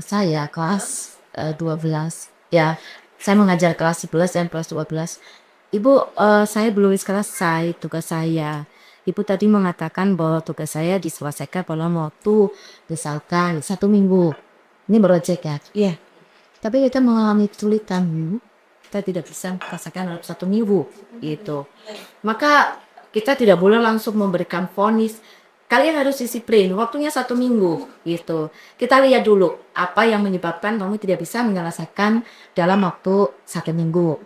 saya kelas 12. Ya, saya mengajar kelas 11 dan kelas 12. Ibu, saya belum selesai tugas saya. Ibu tadi mengatakan bahwa tugas saya diselesaikan dalam waktu misalkan 1 minggu. Ini project ya. Iya. Tapi kita mengalami kesulitan, Bu. Kita tidak bisa selesaikan dalam 1 minggu, gitu. Maka kita tidak boleh langsung memberikan vonis. Kalian harus disiplin, waktunya 1 minggu, gitu. Kita lihat dulu apa yang menyebabkan kamu tidak bisa menyelesaikan dalam waktu 1 minggu.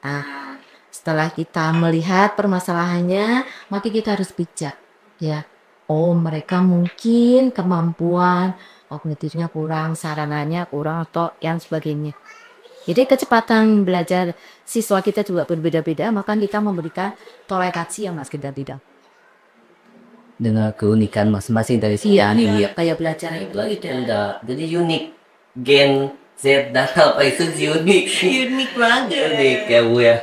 Nah, setelah kita melihat permasalahannya, maka kita harus bijak, ya. Oh, mereka mungkin kemampuan kognitifnya kurang, sarananya kurang, atau yang sebagainya. Jadi kecepatan belajar siswa kita juga berbeda-beda, maka kita memberikan toleransi yang mas kita tidak. Dengan keunikan masing-masing dari si Iya, kayak belajar itu gitu. Jadi unik. Gen Z dan apa itu unik. Unik banget. Unik ya Bu ya.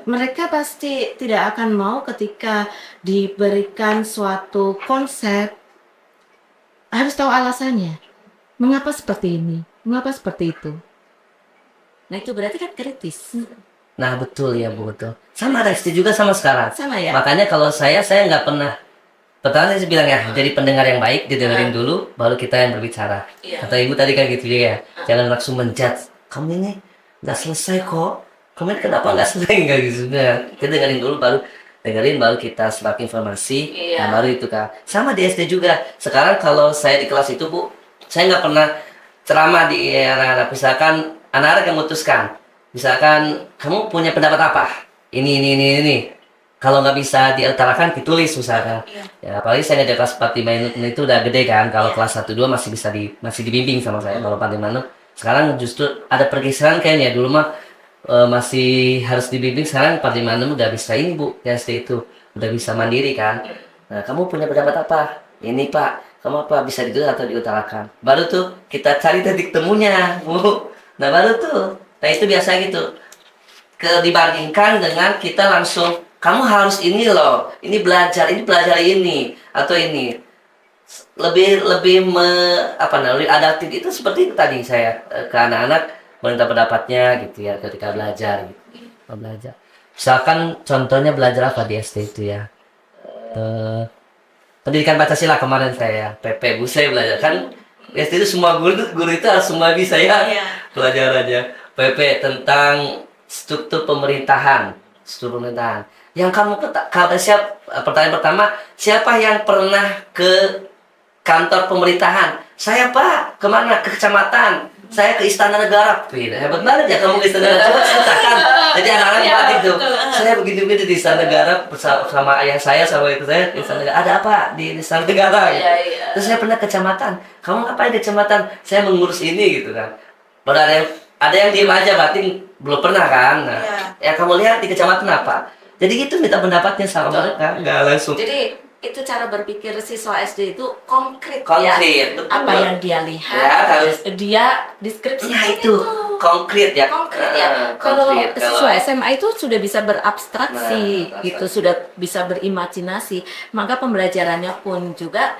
Mereka pasti tidak akan mau ketika diberikan suatu konsep, harus tahu alasannya. Mengapa seperti ini? Mengapa seperti itu? Nah, itu berarti kan kritis. Nah betul ya Bu, betul. Sama Resti juga sama sekarang. Sama ya? Makanya kalau saya nggak pernah. Pertama saya bilang ya, jadi pendengar yang baik, didengerin dulu, baru kita yang berbicara. Iya. Kata Ibu tadi kan gitu ya, jangan langsung menjudge. Kamu ini nggak selesai kok. Kamu ini kenapa nggak selesai nggak gitu? Nah, kita dengerin dulu, baru kita serak informasi. Iya. Nah, baru itu kan. Sama di SD juga. Sekarang kalau saya di kelas itu Bu, saya nggak pernah ceramah di anak-anak. Misalkan anak-anak yang memutuskan, misalkan kamu punya pendapat apa? Ini. Kalau nggak bisa diutarakan, ditulis misalkan. Ya, apalagi saya ngajar kelas 45 itu udah gede kan. Kalau kelas 1 2 masih dibimbing sama saya. Kalau 45 sekarang justru ada pergeseran kayaknya. Dulu mah masih harus dibimbing, sekarang 45 udah bisa ini Bu, ya SD itu. Udah bisa mandiri kan. Nah, kamu punya pendapat apa? Ini Pak, kamu apa bisa ditulis atau diutarakan? Baru tuh kita cari titik temunya, Bu. Nah, baru tuh. Nah, itu biasa gitu. Dibandingkan dengan kita langsung kamu harus ini loh, ini belajar ini atau ini lebih lebih adaptif itu seperti itu tadi saya ke anak-anak meminta pendapatnya gitu ya ketika belajar gitu. Belajar. Misalkan contohnya belajar apa di SD itu ya. Pendidikan Pancasila kemarin saya PP Bu saya belajar kan di SD itu semua guru itu harus semua bisa ya. Belajar aja PP tentang struktur pemerintahan. Yang kamu pertanyaan pertama, siapa yang pernah ke kantor pemerintahan? Saya Pak, kemana? Ke kecamatan. Saya ke Istana Negara. Hebat banget ya kamu ke Istana Negara. Coba ceritakan. Jadi anak-anak Pak itu. Saya begitu-begitu di Istana Negara sama ayah saya sama itu saya di Istana Negara. Ada apa di Istana Negara? Gitu. Terus saya pernah ke kecamatan. Kamu ngapain di kecamatan? Saya mengurus ini gitu kan. Baru ada yang diem aja berarti belum pernah kan. Nah, ya kamu lihat di kecamatan apa? Jadi gitu minta pendapatnya sama mereka, nggak langsung. Jadi itu cara berpikir siswa SD itu konkret Konkret, ya. betul. Apa yang dia lihat, Ya, harus. dia deskripsi Nah itu konkret ya. Konkret ya. Kalau siswa SMA itu sudah bisa berabstraksi, gitu, sudah bisa berimajinasi. Maka pembelajarannya pun juga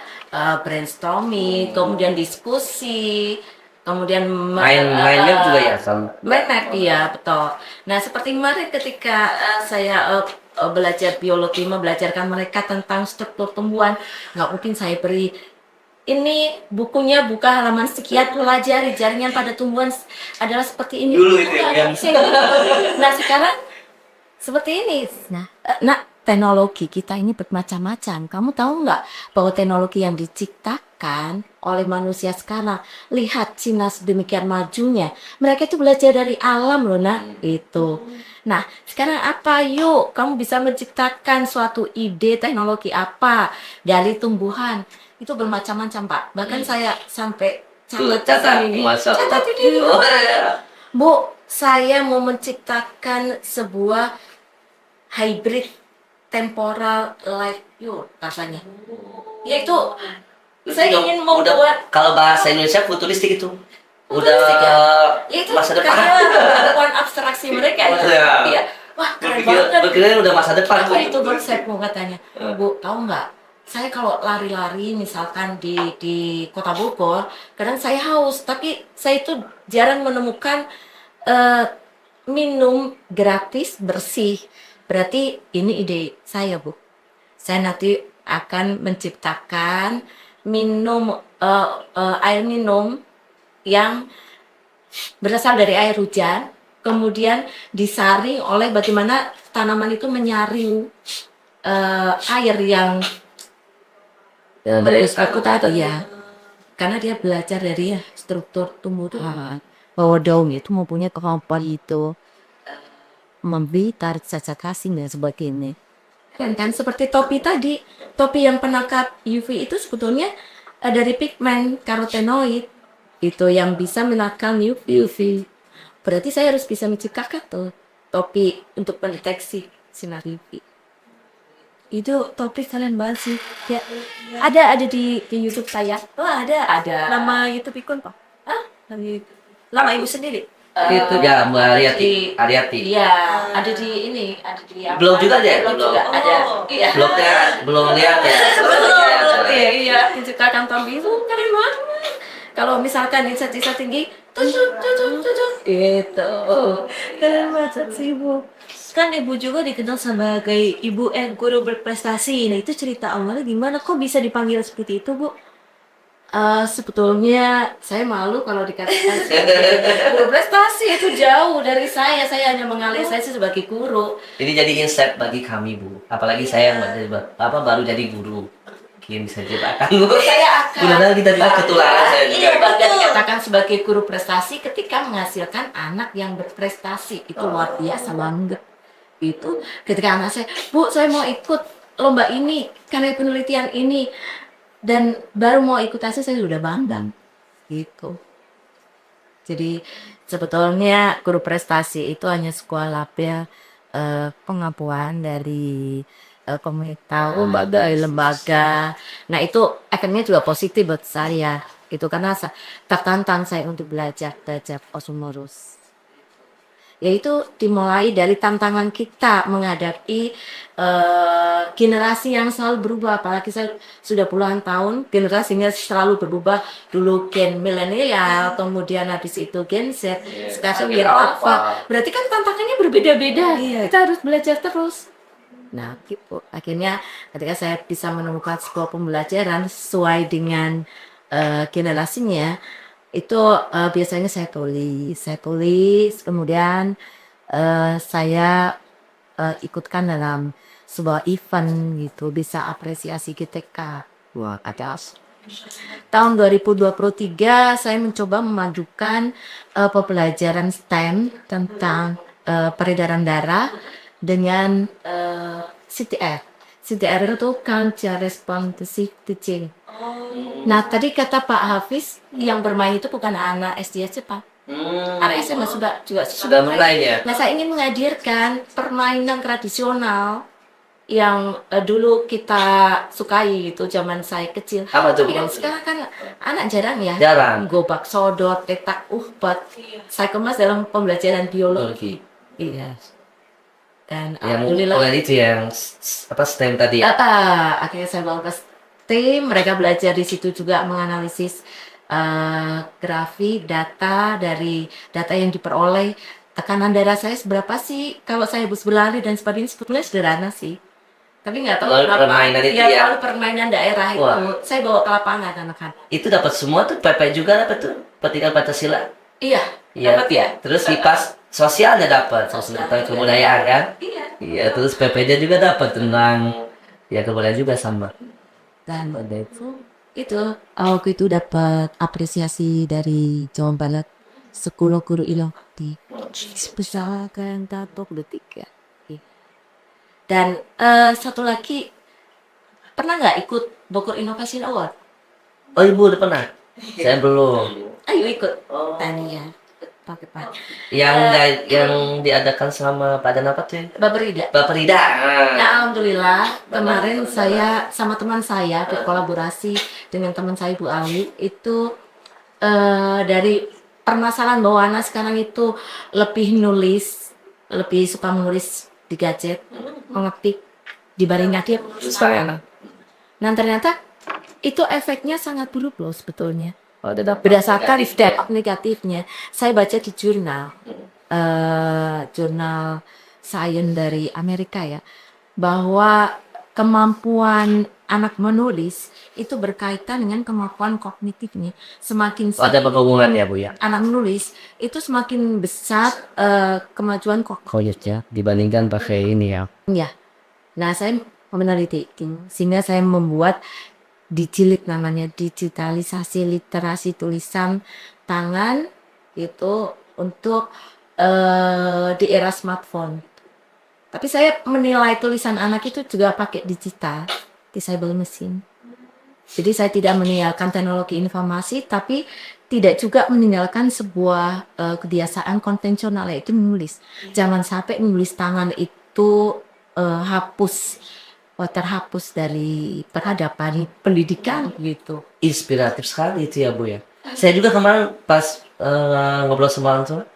brainstorming, kemudian diskusi, kemudian Main-mainnya juga ya sama. Benar, iya betul. Nah seperti kemarin ketika saya belajar biologi, belajarkan mereka tentang struktur tumbuhan, nggak mungkin saya beri ini bukunya buka halaman sekian pelajari jaringan pada tumbuhan adalah seperti ini. Dulu itu ya. Nah sekarang seperti ini. Nah teknologi kita ini bermacam-macam. Kamu tahu nggak bahwa teknologi yang diciptakan diciptakan oleh manusia sekarang. Lihat Cina sedemikian majunya. Mereka itu belajar dari alam loh, nak. Itu. Nah, sekarang apa? Yuk, kamu bisa menciptakan suatu ide teknologi apa dari tumbuhan. Itu bermacam-macam, Pak. Bahkan saya sampai catat ini. Masa. Catat ini. Oh, ya. Bu, saya mau menciptakan sebuah hybrid temporal light view katanya. Yaitu saya ingin udah, membuat kalau bahasa Indonesia futuristik itu udah itu masa depan. kemampuan abstraksi mereka Oh, ya. ya. Iya. Wah, keren banget. Berkira udah masa depan. Apa itu konsepmu katanya? Bu, tahu nggak? Saya kalau lari-lari misalkan di Kota Bogor, kadang saya haus, tapi saya itu jarang menemukan eh, minum gratis bersih. Berarti ini ide saya, Bu. Saya nanti akan menciptakan air minum yang berasal dari air hujan, kemudian disaring oleh bagaimana tanaman itu menyaring air yang aku tahu ya, karena dia belajar dari struktur tumbuhan bahwa daun itu mempunyai kemampuan itu memberi cacah kasing dan sebagainya. Kan seperti topi tadi, topi yang penangkap UV itu sebetulnya dari pigmen karotenoid itu yang bisa menangkap UV. Berarti saya harus bisa menciptakan tuh topi untuk mendeteksi sinar UV. Itu topik kalian banget sih. Ya, Ada di YouTube saya. oh ada. Ada. Nama YouTube ikon Pak? Hah? Nama ibu sendiri? Itu ya Mbak Ariati. Iya, ada di ini, ada di apa? Blog juga ada? Blog Blog. juga ada. Oh. Iya. Blognya belum lihat ya. Iya, menciptakan topi itu keren banget. Kalau misalkan intensitas tinggi, tujuh, gitu. Keren banget sih ibu. Kan ibu juga dikenal sebagai ibu guru berprestasi. Nah itu cerita awalnya gimana? Kok bisa dipanggil seperti itu bu? Sebetulnya saya malu kalau dikatakan sebagai guru prestasi, itu jauh dari saya. Saya hanya mengalir saya sebagai guru. Ini jadi insight bagi kami Bu. Apalagi saya yang baru jadi guru. Mungkin bisa ceritakan Bu. Saya akan Mudah-mudahan kita juga ketularan saya juga. Iya, bangga dikatakan sebagai guru prestasi ketika menghasilkan anak yang berprestasi. Itu luar biasa banget. Itu ketika anak saya, Bu, saya mau ikut lomba ini karena penelitian ini, dan baru mau ikut hasil saya sudah bangga. Gitu. Jadi sebetulnya guru prestasi itu hanya sebuah label pengakuan dari komunitas lembaga. Nah itu efeknya juga positif buat saya. Itu karena tertantang saya untuk belajar terus-menerus. Yaitu dimulai dari tantangan kita menghadapi generasi yang selalu berubah. Apalagi saya sudah puluhan tahun, generasinya selalu berubah. Dulu gen milenial, kemudian habis itu gen Z, sekarang gen alpha. Berarti kan tantangannya berbeda-beda. Iya. Kita harus belajar terus. Nah, gitu. Akhirnya ketika saya bisa menemukan sebuah pembelajaran sesuai dengan generasinya, itu biasanya saya tulis, kemudian saya ikutkan dalam sebuah event gitu, bisa apresiasi GTK. Wah, atas. Tahun 2023 saya mencoba memajukan pembelajaran STEM tentang peredaran darah dengan CTR. CTR itu Culture Responsive Teaching. Nah, tadi kata Pak Hafiz yang bermain itu bukan anak SD aja, Pak. Anak SMA juga Sudah mulai ya. Nah, saya ingin menghadirkan permainan tradisional yang dulu kita sukai itu zaman saya kecil. Apa tuh? Tapi kan sekarang kan anak jarang ya. Jarang. Gobak sodot, petak uhbat. Saya kemas dalam pembelajaran biologi. Iya. Dan Yang alhamdulillah itu yang STEM tadi ya. akhirnya saya bawa ke tim, mereka belajar di situ juga menganalisis grafik data dari data yang diperoleh. Tekanan darah saya seberapa sih kalau saya habis berlari dan sebagainya, sebetulnya sederhana sih. Tapi nggak tahu Lalu kenapa. permainan itu Ya, ya. lalu permainan daerah itu Wah. saya bawa ke lapangan anak-anak. Itu dapat semua tuh PP juga dapat tuh. Pendidikan Pancasila. Iya, Iya. dapat ya. Terus IPAS sosialnya dapat, Sosial. tentang kebudayaan kan? Iya. Iya, terus PP-nya juga dapat tentang ya kebudayaan juga sama. Dan pada itu itu aku itu dapat apresiasi dari Jawa Barat sekolah guru ilmu di kan tatok detik ya. Dan satu lagi pernah nggak ikut Bogor Innovation Award? Oh, ibu udah pernah? Saya belum. Ayo ikut. Tani ya. Pakai Pak. Yang diadakan sama Pak Dan apa tuh ya? Bapak Rida. Bapak Rida. Ya, alhamdulillah kemarin saya sama teman saya berkolaborasi dengan teman saya Bu Ali itu dari permasalahan bahwa anak sekarang itu lebih suka menulis di gadget, mengetik dibanding ngetik. Nah ternyata itu efeknya sangat buruk loh sebetulnya. Berdasarkan dampak negatifnya, saya baca di jurnal Science dari Amerika ya, bahwa kemampuan anak menulis itu berkaitan dengan kemampuan kognitifnya. Semakin Ada hubungan ya Bu ya? anak menulis itu semakin besar kemajuan Kognitifnya dibandingkan pakai ini ya. ya. Nah, saya meneliti sehingga saya membuat DILIT namanya, digitalisasi literasi tulisan tangan itu untuk di era smartphone. Tapi saya menilai tulisan anak itu juga pakai digital, disable machine. Jadi saya tidak meninggalkan teknologi informasi, tapi tidak juga meninggalkan sebuah kebiasaan konvensional yaitu menulis. Jangan sampai menulis tangan itu terhapus dari peradaban pendidikan gitu. Inspiratif sekali itu ya Bu ya. Saya juga kemarin pas ngobrol sama orang tua,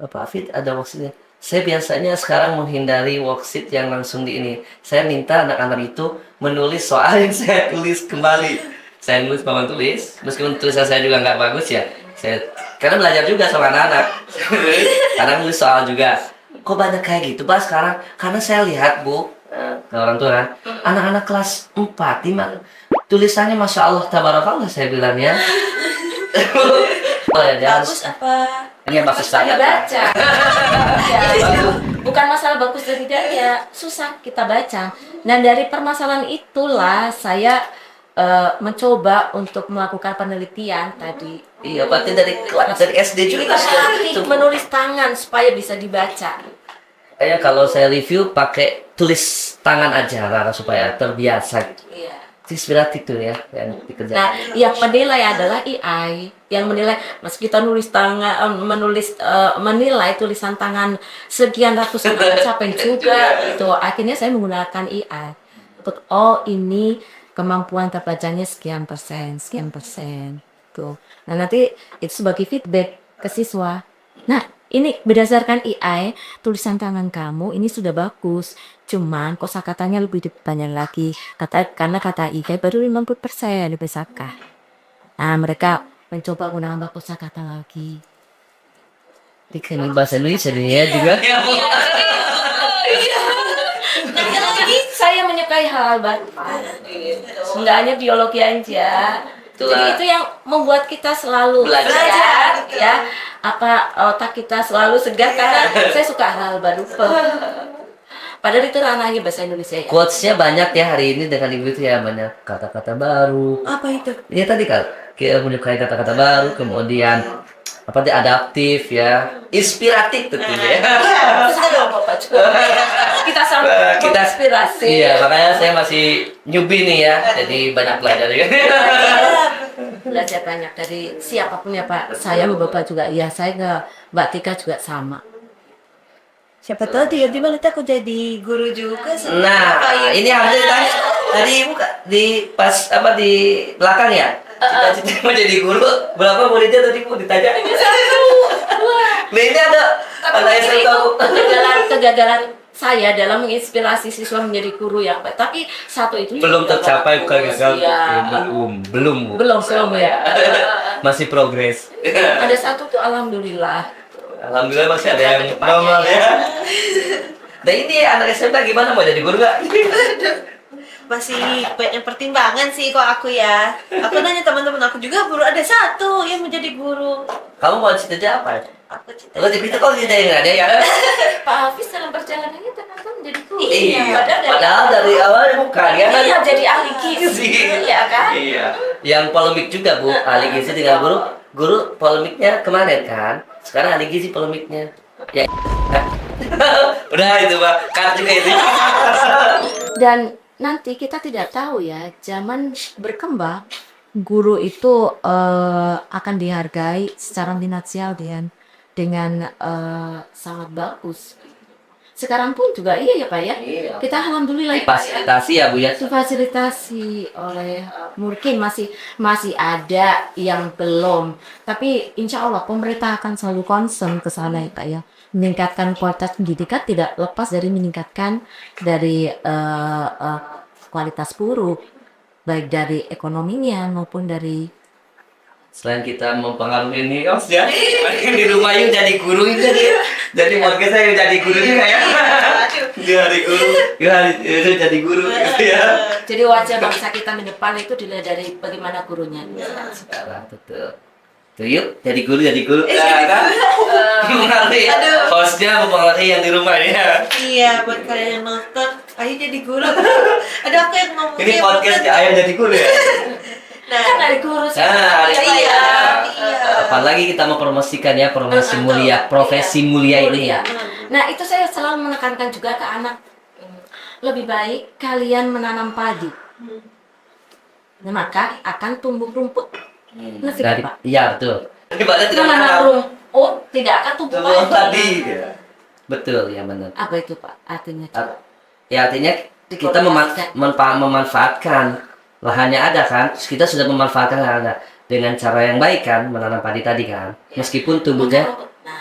Pak Afid ada worksheetnya. Saya biasanya sekarang menghindari worksheet yang langsung di ini. Saya minta anak-anak itu menulis soal yang saya tulis kembali. Saya nulis papan tulis, meskipun tulisan saya juga nggak bagus ya. Karena belajar juga sama anak-anak. Kadang nulis soal juga. Kok banyak kayak gitu Pak sekarang? Karena saya lihat Bu, ke orang tua kan, anak-anak kelas 4, 5, tulisannya Masya Allah, tabarakallah saya bilang ya. Bagus apa? Ini yang bagus banget. Baca. Bukan masalah bagus dan tidaknya, susah kita baca. Dan dari permasalahan itulah saya mencoba untuk melakukan penelitian tadi. Iya, berarti dari SD juga Kita menulis tangan supaya bisa dibaca. Kayaknya kalau saya review pakai tulis tangan aja Rara supaya terbiasa. Iya. Inspiratif tuh ya yang dikerjakan. Nah, yang menilai adalah AI. Yang menilai, mas kita nulis tangan, menilai tulisan tangan sekian ratus capek juga. Itu akhirnya saya menggunakan AI. Untuk ini kemampuan terbacanya sekian persen. Tuh. Nah nanti itu sebagai feedback ke siswa. Nah ini berdasarkan AI, tulisan tangan kamu ini sudah bagus. Cuman kosakatanya lebih banyak lagi. Karena kata AI baru 50% di pesaka. Nah mereka mencoba menambah kosakata lagi. Ini bahasa Indonesia nih ya juga. Lagi saya menyukai hal baru. Nggak hanya biologi aja. Jadi itu yang membuat kita selalu belajar ya. Otak kita selalu segar karena saya suka hal baru. Padahal itu ranahnya bahasa Indonesia ya. Quotes-nya banyak ya hari ini dengan ibu itu ya, banyak kata-kata baru. Apa itu? Ya tadi kan kita menyukai kata-kata baru, kemudian adaptif ya, inspiratif tentunya. Kita sama inspirasi. Iya, makanya saya masih newbie nih ya, jadi banyak belajar juga. Belajar banyak dari siapapun ya Pak. Saya sama Bapak juga, ya saya ke Mbak Tika juga sama. Siapa tahu tiba-tiba nanti aku jadi guru juga. Nah, ini harusnya ditanya tadi ibu di belakang ya. Cita-cita mau jadi guru, berapa muridnya tadi Bu ditanya? Nah ini ada SMK Bu. Kegagalan saya dalam menginspirasi siswa menjadi guru yang baik. Tapi satu itu Belum tercapai kegagalan. Ya. Belum ya. Masih progres. Ada satu tuh alhamdulillah. Alhamdulillah masih ada yang normal ya. Nah ini anak SMK gimana, mau jadi guru nggak? Masih banyak pertimbangan sih kok aku ya. Aku nanya teman-teman aku juga baru ada satu yang menjadi guru. Kamu mau cita-cita apa? Aku cita. Kalau di kok cita yang nggak ada ya? Pak Hafiz dalam perjalanannya ternyata menjadi guru. Iya. Padahal dari awal emang kalian Iya, jadi ahli gizi. Iya kan? Iya. Yang polemik juga Bu, ahli gizi dengan guru. Guru polemiknya kemarin kan. Sekarang ahli gizi polemiknya. Ya. Udah itu Pak, cut juga itu. Dan nanti kita tidak tahu ya, zaman berkembang, guru itu akan dihargai secara finansial dengan sangat bagus. Sekarang pun juga iya ya Pak ya. Iya. Kita alhamdulillah Fasilitasi ya Bu ya. difasilitasi oleh mungkin masih ada yang belum, tapi insya Allah pemerintah akan selalu concern ke sana ya Pak ya, meningkatkan kualitas pendidikan tidak lepas dari meningkatkan dari kualitas guru, baik dari ekonominya maupun dari Selain kita mempengaruhi ini, oh ya, di rumah yuk jadi guru itu jadi podcast saya yuk jadi guru juga ya. Jadi guru, itu jadi guru gitu ya. jadi wajah bangsa kita ke depan itu dilihat dari bagaimana gurunya. Sekarang betul. Tuh yuk jadi guru Nah, kan? Mempengaruhi. Hostnya mempengaruhi yang di rumah ya. Iya, buat kalian yang nonton, ayo jadi guru. Ada aku yang ngomong Ini podcast ayah jadi guru ya. Kan dari guru sih. Nah, iya. apalagi kita mempromosikan ya promosi mulia, profesi mulia ini ya. Nah, itu saya selalu menekankan juga ke anak. Lebih baik kalian menanam padi. Nah, maka akan tumbuh rumput. Ngerti Dari, Pak? iya betul. Daripada tidak Menanam menanam rumput tidak akan tumbuh tumbuh padi. tadi. Betul ya benar. Apa itu Pak? Artinya Ya artinya kita memanfaatkan lahannya ada kan, kita sudah memanfaatkan lahan ada dengan cara yang baik kan, menanam padi tadi kan, meskipun tumbuhnya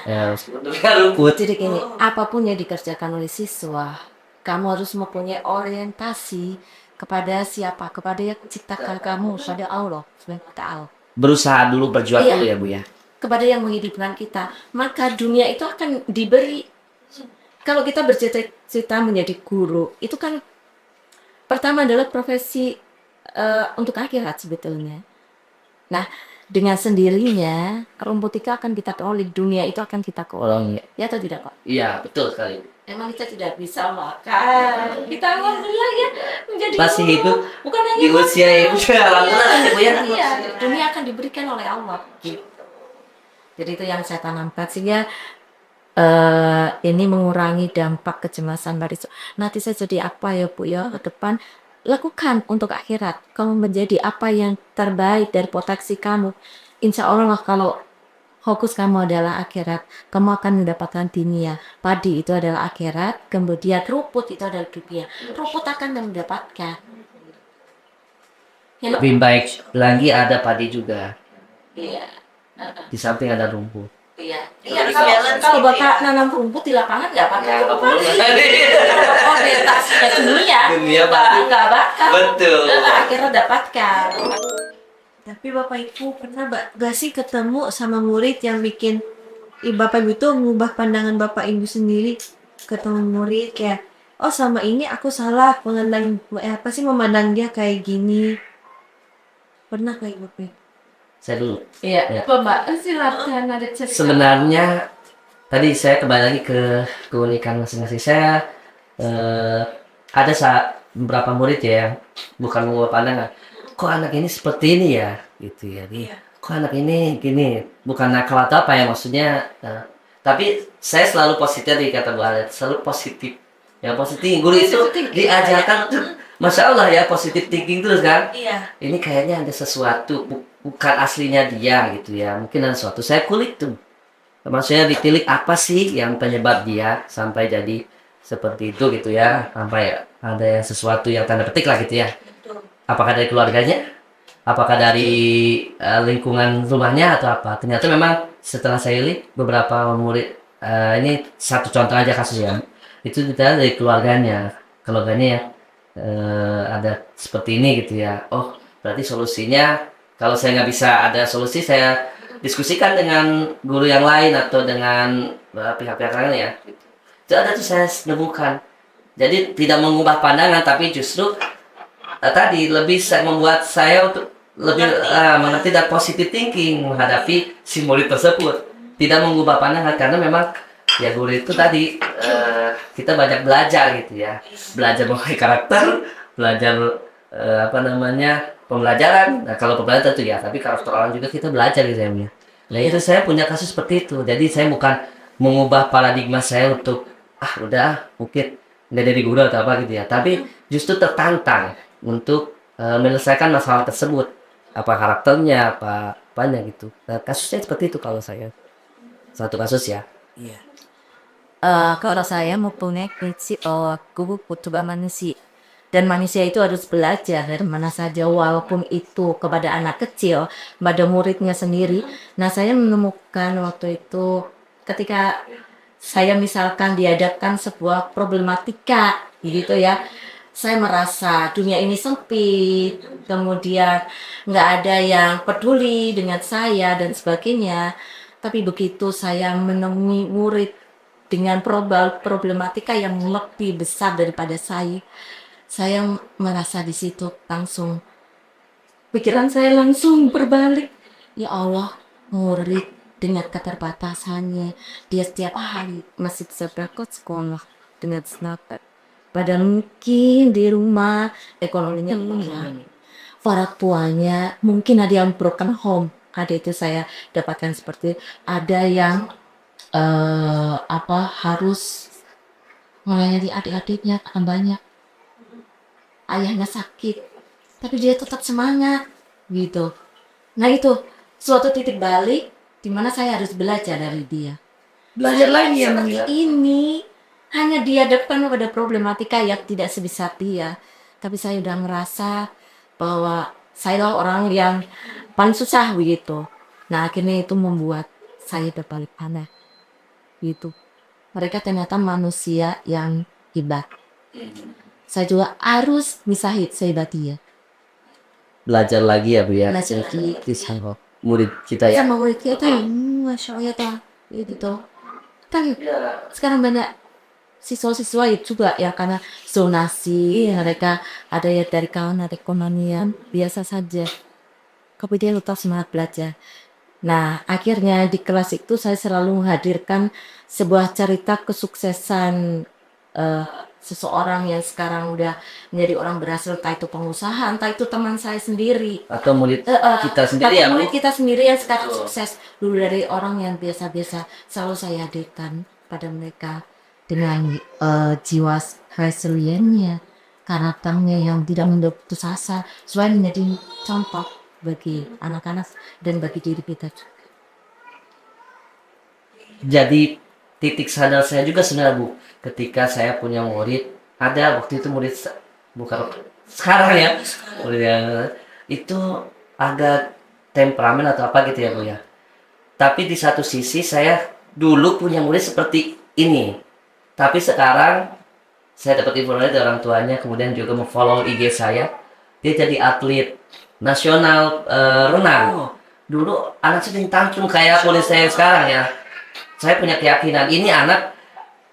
ya, meskipun tumbuhnya rumput. Jadi gini, apapun yang dikerjakan oleh siswa, kamu harus mempunyai orientasi kepada siapa, kepada yang menciptakan kamu, kepada Allah Subhanahu wa Ta'ala. Berusaha dulu, berjuang Iya. dulu ya Bu ya. Kepada yang menghidupkan kita, maka dunia itu akan diberi. Kalau kita bercita-cita menjadi guru, itu kan pertama adalah profesi untuk akhirat sebetulnya. Nah, dengan sendirinya rumput itu akan kita kelola, dunia itu akan kita kelola. Ya atau tidak Pak? Iya betul sekali. Emang kita tidak bisa makan. Kita alhamdulillah ya menjadi Masih guru. hidup Bukan hanya di usia yang alhamdulillah ya Bu ya. Iya, dunia akan diberikan oleh Allah. Gitu. Jadi itu yang saya tanamkan sehingga ini mengurangi dampak kecemasan dari nanti saya jadi apa ya Bu ya ke depan. Lakukan untuk akhirat. Kamu menjadi apa yang terbaik dari potensi kamu. Insya Allah kalau fokus kamu adalah akhirat, kamu akan mendapatkan dunia. Padi itu adalah akhirat, kemudian rumput itu adalah dunia. Rumput akan mendapatkan. Ya, Lebih baik lagi ada padi juga, iya. di samping ada rumput. Iya. Iya, harus Kalau balance gitu Bapak ya. nanam rumput di lapangan nggak pakai apa Betul. orientasinya dunia, Dunia pasti. nggak bakal. Betul. Akhirnya dapatkan. Tapi Bapak Ibu pernah gak sih ketemu sama murid yang bikin Bapak Ibu tuh mengubah pandangan Bapak Ibu sendiri? Ketemu murid kayak, oh sama ini aku salah apa sih memandang dia kayak gini. Pernah kayak Bapak Ibu? Saya dulu. Iya. Ya. Bapak silakan ada cerita. Sebenarnya tadi saya kembali lagi ke keunikan masing-masing saya. Ada beberapa murid ya yang bukan mengubah pandangan. Kok anak ini seperti ini ya, gitu ya. Kok anak ini gini, bukan nakal atau apa ya maksudnya. Tapi saya selalu positif di kata Bu Alet, selalu positif. Yang positif, guru itu diajarkan tuh, masya Allah ya positif thinking terus kan. Iya. Ini kayaknya ada sesuatu bukan aslinya dia gitu ya, mungkin ada sesuatu. Saya kulik tuh, maksudnya ditilik apa sih yang penyebab dia sampai jadi seperti itu gitu ya, sampai ada sesuatu yang tanda petik lah gitu ya. Apakah dari keluarganya, apakah dari lingkungan rumahnya atau apa. Ternyata memang setelah saya lihat beberapa murid, ini satu contoh aja kasusnya, itu kita dari keluarganya ya ada seperti ini gitu ya. Oh berarti solusinya, kalau saya nggak bisa ada solusi, saya diskusikan dengan guru yang lain atau dengan pihak-pihak lain ya. Itu ada tuh saya nemukan. Jadi tidak mengubah pandangan, tapi justru tadi lebih membuat saya untuk lebih mengerti dan positive thinking menghadapi si murid tersebut. Tidak mengubah pandangan karena memang ya guru itu tadi kita banyak belajar gitu ya, belajar mengenai karakter, belajar apa namanya pembelajaran. Nah kalau pembelajaran tentu ya, tapi karakter orang juga kita belajar gitu ya Bu ya. Nah itu saya punya kasus seperti itu. Jadi saya bukan mengubah paradigma saya untuk udah mungkin nggak jadi guru atau apa gitu ya. Tapi justru tertantang untuk menyelesaikan masalah tersebut. Apa karakternya, apa apanya gitu. Nah, kasusnya seperti itu kalau saya. Satu kasus ya. Iya. Kalau saya mempunyai prinsip bahwa guru butuh manusia. Dan manusia itu harus belajar dari mana saja, walaupun itu kepada anak kecil, pada muridnya sendiri. Nah, saya menemukan waktu itu ketika saya misalkan dihadapkan sebuah problematika, gitu ya. Saya merasa dunia ini sempit, kemudian nggak ada yang peduli dengan saya dan sebagainya. Tapi begitu saya menemui murid dengan problematika yang lebih besar daripada saya merasa di situ langsung pikiran saya langsung berbalik. Ya Allah, murid dengan keterbatasannya, dia setiap hari masih bisa berangkat sekolah dengan senang. Padahal mungkin di rumah ekonominya lemah. Para tuanya mungkin ada yang broken home. Ada itu saya dapatkan seperti ada yang harus melayani adik-adiknya kan banyak. Ayahnya sakit, tapi dia tetap semangat gitu. Nah itu suatu titik balik di mana saya harus belajar dari dia. Belajar lagi ya. Seperti ini hanya dihadapkan pada problematika yang tidak sebisa dia, tapi saya udah merasa bahwa saya orang yang paling susah begitu. Nah akhirnya itu membuat saya berbalik aneh gitu. Mereka ternyata manusia yang hebat. Saya juga harus misahin sehebat dia. Belajar lagi ya Bu ya. Belajar lagi. Di sama murid kita ya. Sama murid kita Masya Allah ta, gitu. Kan sekarang banyak siswa-siswa juga ya karena zonasi mereka ada ya dari kawan ada komanian biasa saja. Kemudian tetap semangat belajar. Nah, akhirnya di kelas itu saya selalu menghadirkan sebuah cerita kesuksesan eh, seseorang yang sekarang udah menjadi orang berhasil, entah itu pengusaha, entah itu teman saya sendiri. Atau murid kita sendiri ya Bu. Murid kita sendiri yang sekarang sukses dulu dari orang yang biasa-biasa selalu saya hadirkan pada mereka dengan jiwa resiliennya, karakternya yang tidak mudah putus asa, selain menjadi contoh bagi anak-anak dan bagi diri kita juga. Jadi titik sadar saya juga sebenarnya Bu, ketika saya punya murid, ada waktu itu murid bukan sekarang ya, murid yang itu agak temperamen atau apa gitu ya Bu ya. Tapi di satu sisi saya dulu punya murid seperti ini, tapi sekarang saya dapat informasi dari orang tuanya, kemudian juga memfollow IG saya, dia jadi atlet nasional renang. Dulu anak sering tantrum kayak murid saya sekarang ya. Saya punya keyakinan ini anak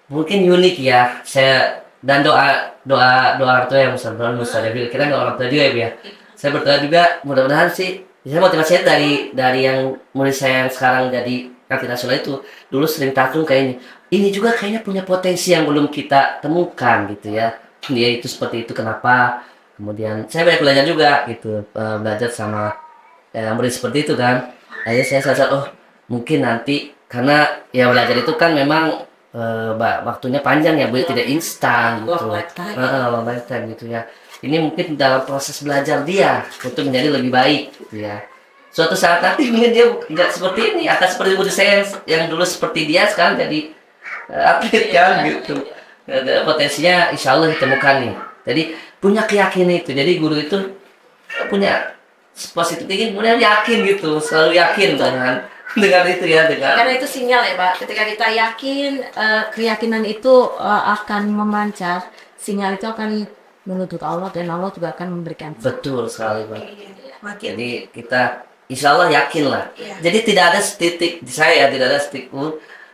mungkin unik ya. Saya dan doa orang tua yang besar juga. Kita doa orang tua juga ya Bu ya. Saya berdoa juga mudah-mudahan sih. Saya motivasinya dari yang murid saya yang sekarang jadi atlet nasional itu dulu sering tantrum kayaknya. Ini juga kayaknya punya potensi yang belum kita temukan gitu ya. Dia itu seperti itu kenapa? Kemudian saya banyak belajar juga gitu, belajar sama murid seperti itu kan. Akhirnya saya sadar mungkin nanti karena ya belajar itu kan memang waktunya panjang ya Bu, tidak instan gitu. Lifetime gitu ya. Ini mungkin dalam proses belajar dia untuk menjadi lebih baik gitu ya. Suatu saat nanti mungkin dia nggak seperti ini, akan seperti murid saya yang dulu seperti dia sekarang jadi atlet kan gitu. Potensinya insya Allah ditemukan nih. Jadi punya keyakinan itu. Jadi guru itu punya positif thinking, kemudian yakin gitu, selalu yakin dengan itu ya, Karena itu sinyal ya Pak, ketika kita yakin keyakinan itu akan memancar, sinyal itu akan menuntut Allah dan Allah juga akan memberikan. Betul sekali Pak. Jadi kita insya Allah yakin lah. Jadi tidak ada titik di saya, tidak ada titik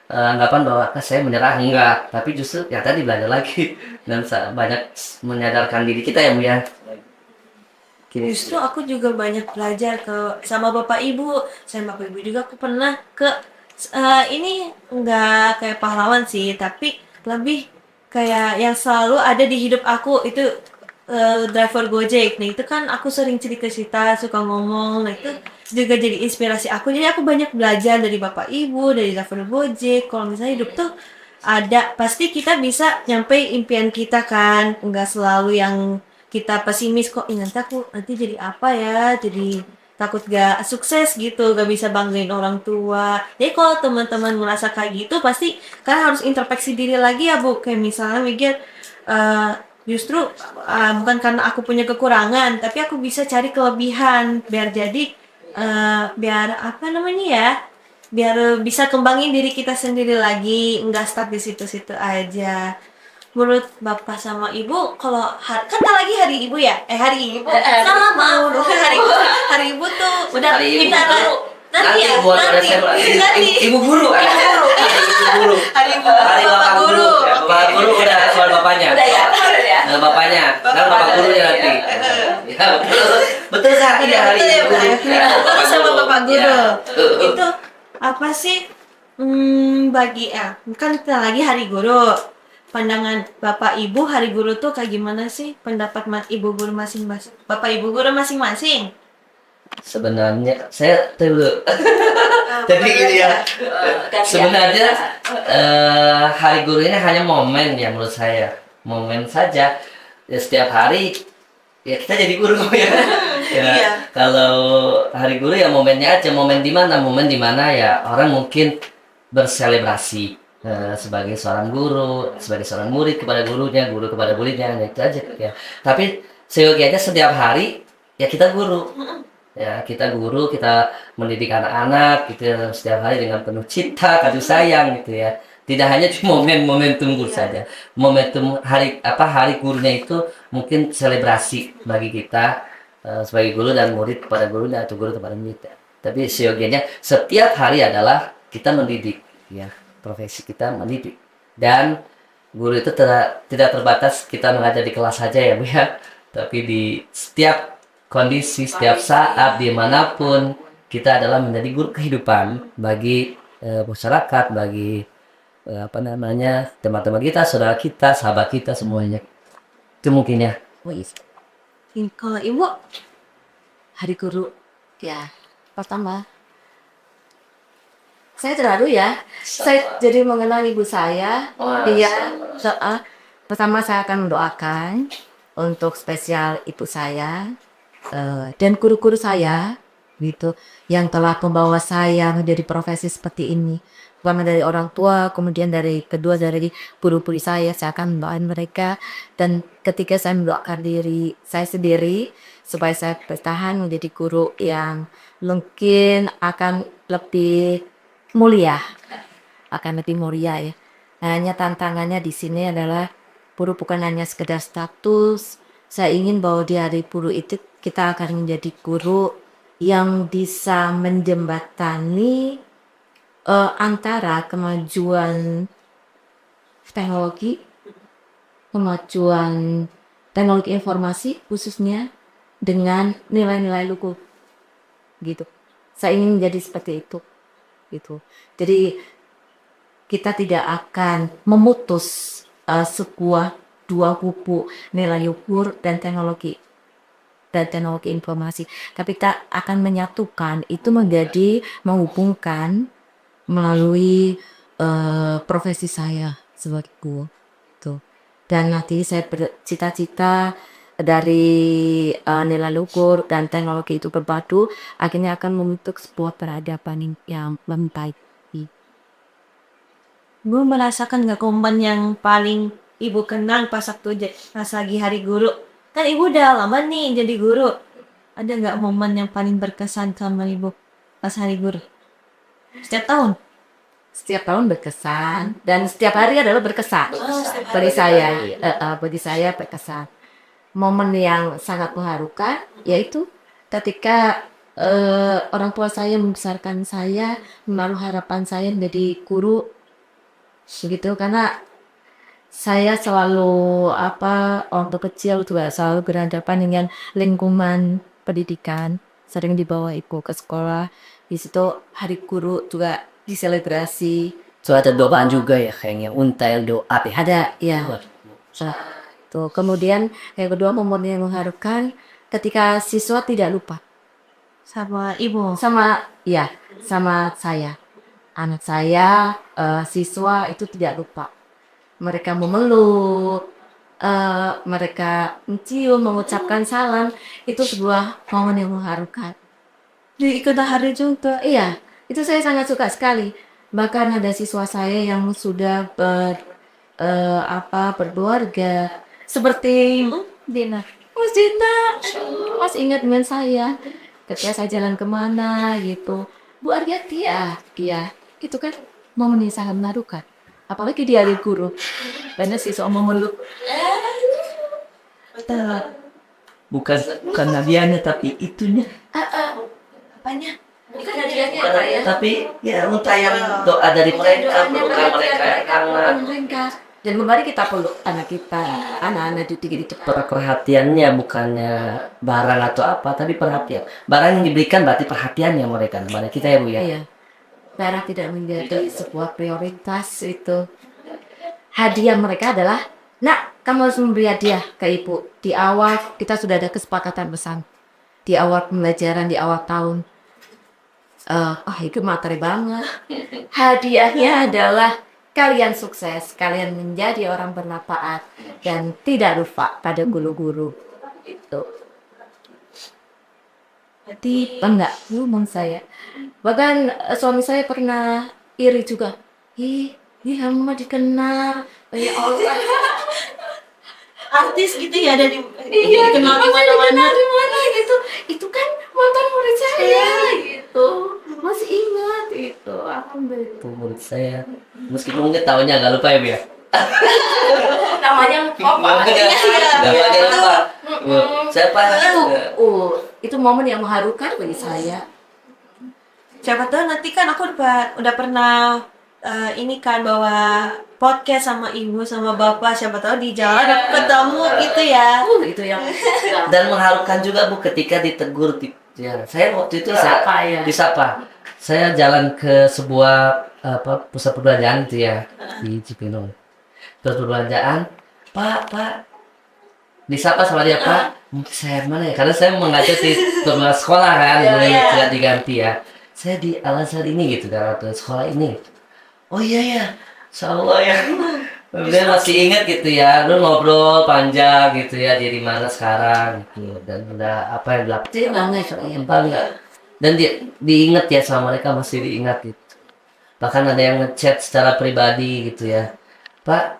anggapan bahwa saya menyerah, enggak, tapi justru ya tadi belajar lagi dan banyak menyadarkan diri kita ya Bu ya. Justru aku juga banyak belajar sama bapak ibu. Sama bapak ibu juga aku pernah ini nggak kayak pahlawan sih, tapi lebih kayak yang selalu ada di hidup aku itu driver Gojek. Nah itu kan aku sering cerita-cerita, suka ngomong. Nah itu juga jadi inspirasi aku. Jadi aku banyak belajar dari bapak ibu, dari driver Gojek. Kalau misalnya hidup tuh ada, pasti kita bisa nyampe impian kita kan. Enggak selalu yang kita pesimis kok. Ih, nanti aku nanti jadi apa ya? Jadi takut gak sukses gitu, gak bisa banggain orang tua. Jadi kalau teman-teman merasa kayak gitu, pasti kan harus introspeksi diri lagi ya Bu. Kayak misalnya mikir, eh, justru bukan karena aku punya kekurangan, tapi aku bisa cari kelebihan biar jadi biar apa namanya ya? Biar bisa kembangin diri kita sendiri lagi, enggak stuck di situ-situ aja. Menurut Bapak sama Ibu, kalau kan tak lagi hari Ibu ya? Hari Ibu. Salah maaf. Hari Ibu tuh udah Hari Ibu. kita nanti ya, buat ada nanti. saya ibu guru kan? Ibu guru. Hari Ibu. Hari bapak guru. Bapak guru udah soal bapaknya. Udah ya. Bapaknya. Kan bapak gurunya nanti. Ya betul. Betul sekali ya hari Betul ya, ibu Pak. guru. Betul sama Bapak Guru. Ya. Itu apa sih bagi kan kita lagi hari guru. Pandangan Bapak Ibu hari guru tuh kayak gimana sih? Pendapat Ibu guru masing-masing. Bapak Ibu guru masing-masing. Sebenarnya saya dulu. Jadi ini ya. Sebenarnya hari guru ini hanya momen ya menurut saya. Momen saja. Ya, setiap hari ya kita jadi guru ya. Ya, Iya. kalau hari guru ya momennya aja, momen di mana? Momen di mana ya orang mungkin berselebrasi sebagai seorang guru, sebagai seorang murid kepada gurunya, guru kepada muridnya, ya itu aja ya. Tapi seyogianya setiap hari ya kita guru. Ya, kita guru, kita mendidik anak-anak gitu ya, setiap hari dengan penuh cinta, kasih sayang gitu ya. Tidak hanya cuma momentum guru saja. Momentum hari gurunya itu mungkin selebrasi bagi kita sebagai guru dan murid kepada gurunya atau guru kepada murid. Tapi seyogianya setiap hari adalah kita mendidik ya, profesi kita mendidik. Dan guru itu tidak terbatas kita mengajar di kelas saja ya Bu ya, tapi di setiap kondisi, setiap saat, dimanapun kita adalah menjadi guru kehidupan bagi masyarakat, bagi teman-teman kita, saudara kita, sahabat kita semuanya. Itu mungkin ya. Kalau Ibu Hari guru, ya pertama saya terharu ya. Saya jadi mengenal ibu saya. Wah. Iya. Pertama saya akan mendoakan untuk spesial ibu saya dan guru-guru saya gitu yang telah membawa saya menjadi profesi seperti ini. Pertama dari orang tua, kemudian kedua dari guru-guru saya akan mendoakan mereka, dan ketika saya mendoakan diri saya sendiri supaya saya bertahan menjadi guru yang mungkin akan lebih mulia ya. Hanya tantangannya di sini adalah guru bukan hanya sekedar status. Saya ingin bahwa di hari guru itu kita akan menjadi guru yang bisa menjembatani antara kemajuan teknologi informasi khususnya dengan nilai-nilai luhur gitu. Saya ingin menjadi seperti itu gitu. Jadi kita tidak akan memutus dua kubu nilai luhur dan teknologi informasi, tapi kita akan menyatukan itu menjadi menghubungkan melalui profesi saya sebagai guru tuh. Dan nanti saya bercita-cita dari nilai luhur dan teknologi itu berbadu akhirnya akan membentuk sebuah peradaban yang membaik. Ibu merasakan nggak momen yang paling Ibu kenang pas lagi hari guru? Kan Ibu udah lama nih jadi guru. Ada nggak momen yang paling berkesan sama Ibu pas hari guru? Setiap tahun? Setiap tahun berkesan dan setiap hari adalah berkesan bagi saya berkesan. Momen yang sangat mengharukan yaitu ketika orang tua saya membesarkan saya, menaruh harapan saya menjadi guru begitu, karena saya selalu waktu kecil juga selalu berhadapan dengan lingkungan pendidikan, sering dibawa ibu ke sekolah. Di situ hari guru juga diselebrasi. So ada doaan juga ya, kayaknya untail doa ya. Ada ya. gitu. Kemudian yang kedua momen yang mengharukan ketika siswa tidak lupa Sama ibu. sama saya. Anak saya, siswa itu tidak lupa. Mereka memeluk, mereka mencium, mengucapkan salam, itu sebuah momen yang mengharukan. Ikut hari juga. Iya, itu saya sangat suka sekali. Bahkan ada siswa saya yang sudah berkeluarga, seperti Dina. Mas Dina, Mas ingat dengan saya ketika saya jalan kemana gitu. Bu Aryati ya, iya. Itu kan momen yang sangat mengharukan. Apalagi di hari guru. Karena siswa memeluk. Bukan bukan hadiahnya tapi itunya. Apanya? Bukan hadiahnya Pak ya? Tapi ya entah yang doa dari mereka, pelukan mereka yang hangat. mereka. Dan kembali kita peluk anak kita, anak-anak didik itu. Perhatiannya bukannya barang atau apa, tapi perhatian. Barang yang diberikan berarti perhatiannya mereka kepada kita ya Bu ya. Iya. Darah tidak menjadi sebuah prioritas itu. Hadiah mereka adalah, nak, kamu harus memberi hadiah ke ibu. Di awal kita sudah ada kesepakatan bersama. Di awal pembelajaran, di awal tahun. Itu materi banget. Hadiahnya adalah kalian sukses, kalian menjadi orang bermanfaat dan tidak lupa pada guru-guru. Itu. Berarti bangga ngomong saya. Bahkan suami saya pernah iri juga. Ih, Hama dikenal. Ya Allah. Artis gitu ya, ada di Iya, dikenal di dikenal mana-mana. di mana gitu. Itu kan mantan murid saya gitu. Masih ingat itu. Alhamdulillah. Itu menurut saya. Meskipun mungkin tahunnya agak lupa ya Bu ya. Namanya Papa. Namanya lupa. Siapa? Itu momen yang mengharukan bagi saya. Siapa tahu nanti kan aku udah pernah ini kan bawa podcast sama ibu sama bapak, siapa tahu di jalan aku ketemu gitu ya. Itu yang Dan mengharukan juga Bu ketika ditegur ya. Saya waktu itu Disapa, ya. disapa. Saya jalan ke sebuah pusat perbelanjaan itu ya di Cipinang. Pusat perbelanjaan, Pak, disapa sama dia Pak. Saya mana ya? Karena saya mengajar di sekolah kan, mulai tidak diganti ya. Saya di Al Azhar ini gitu kan, atau sekolah ini. Oh iya ya, Insya Allah ya. Dia masih ingat gitu ya, lu ngobrol panjang gitu ya, dia di mana sekarang gitu, dan udah apa yang dilakukan. Jadi bangga soalnya. Bangga. Dan diingat ya sama mereka, masih diingat gitu. Bahkan ada yang ngechat secara pribadi gitu ya, Pak,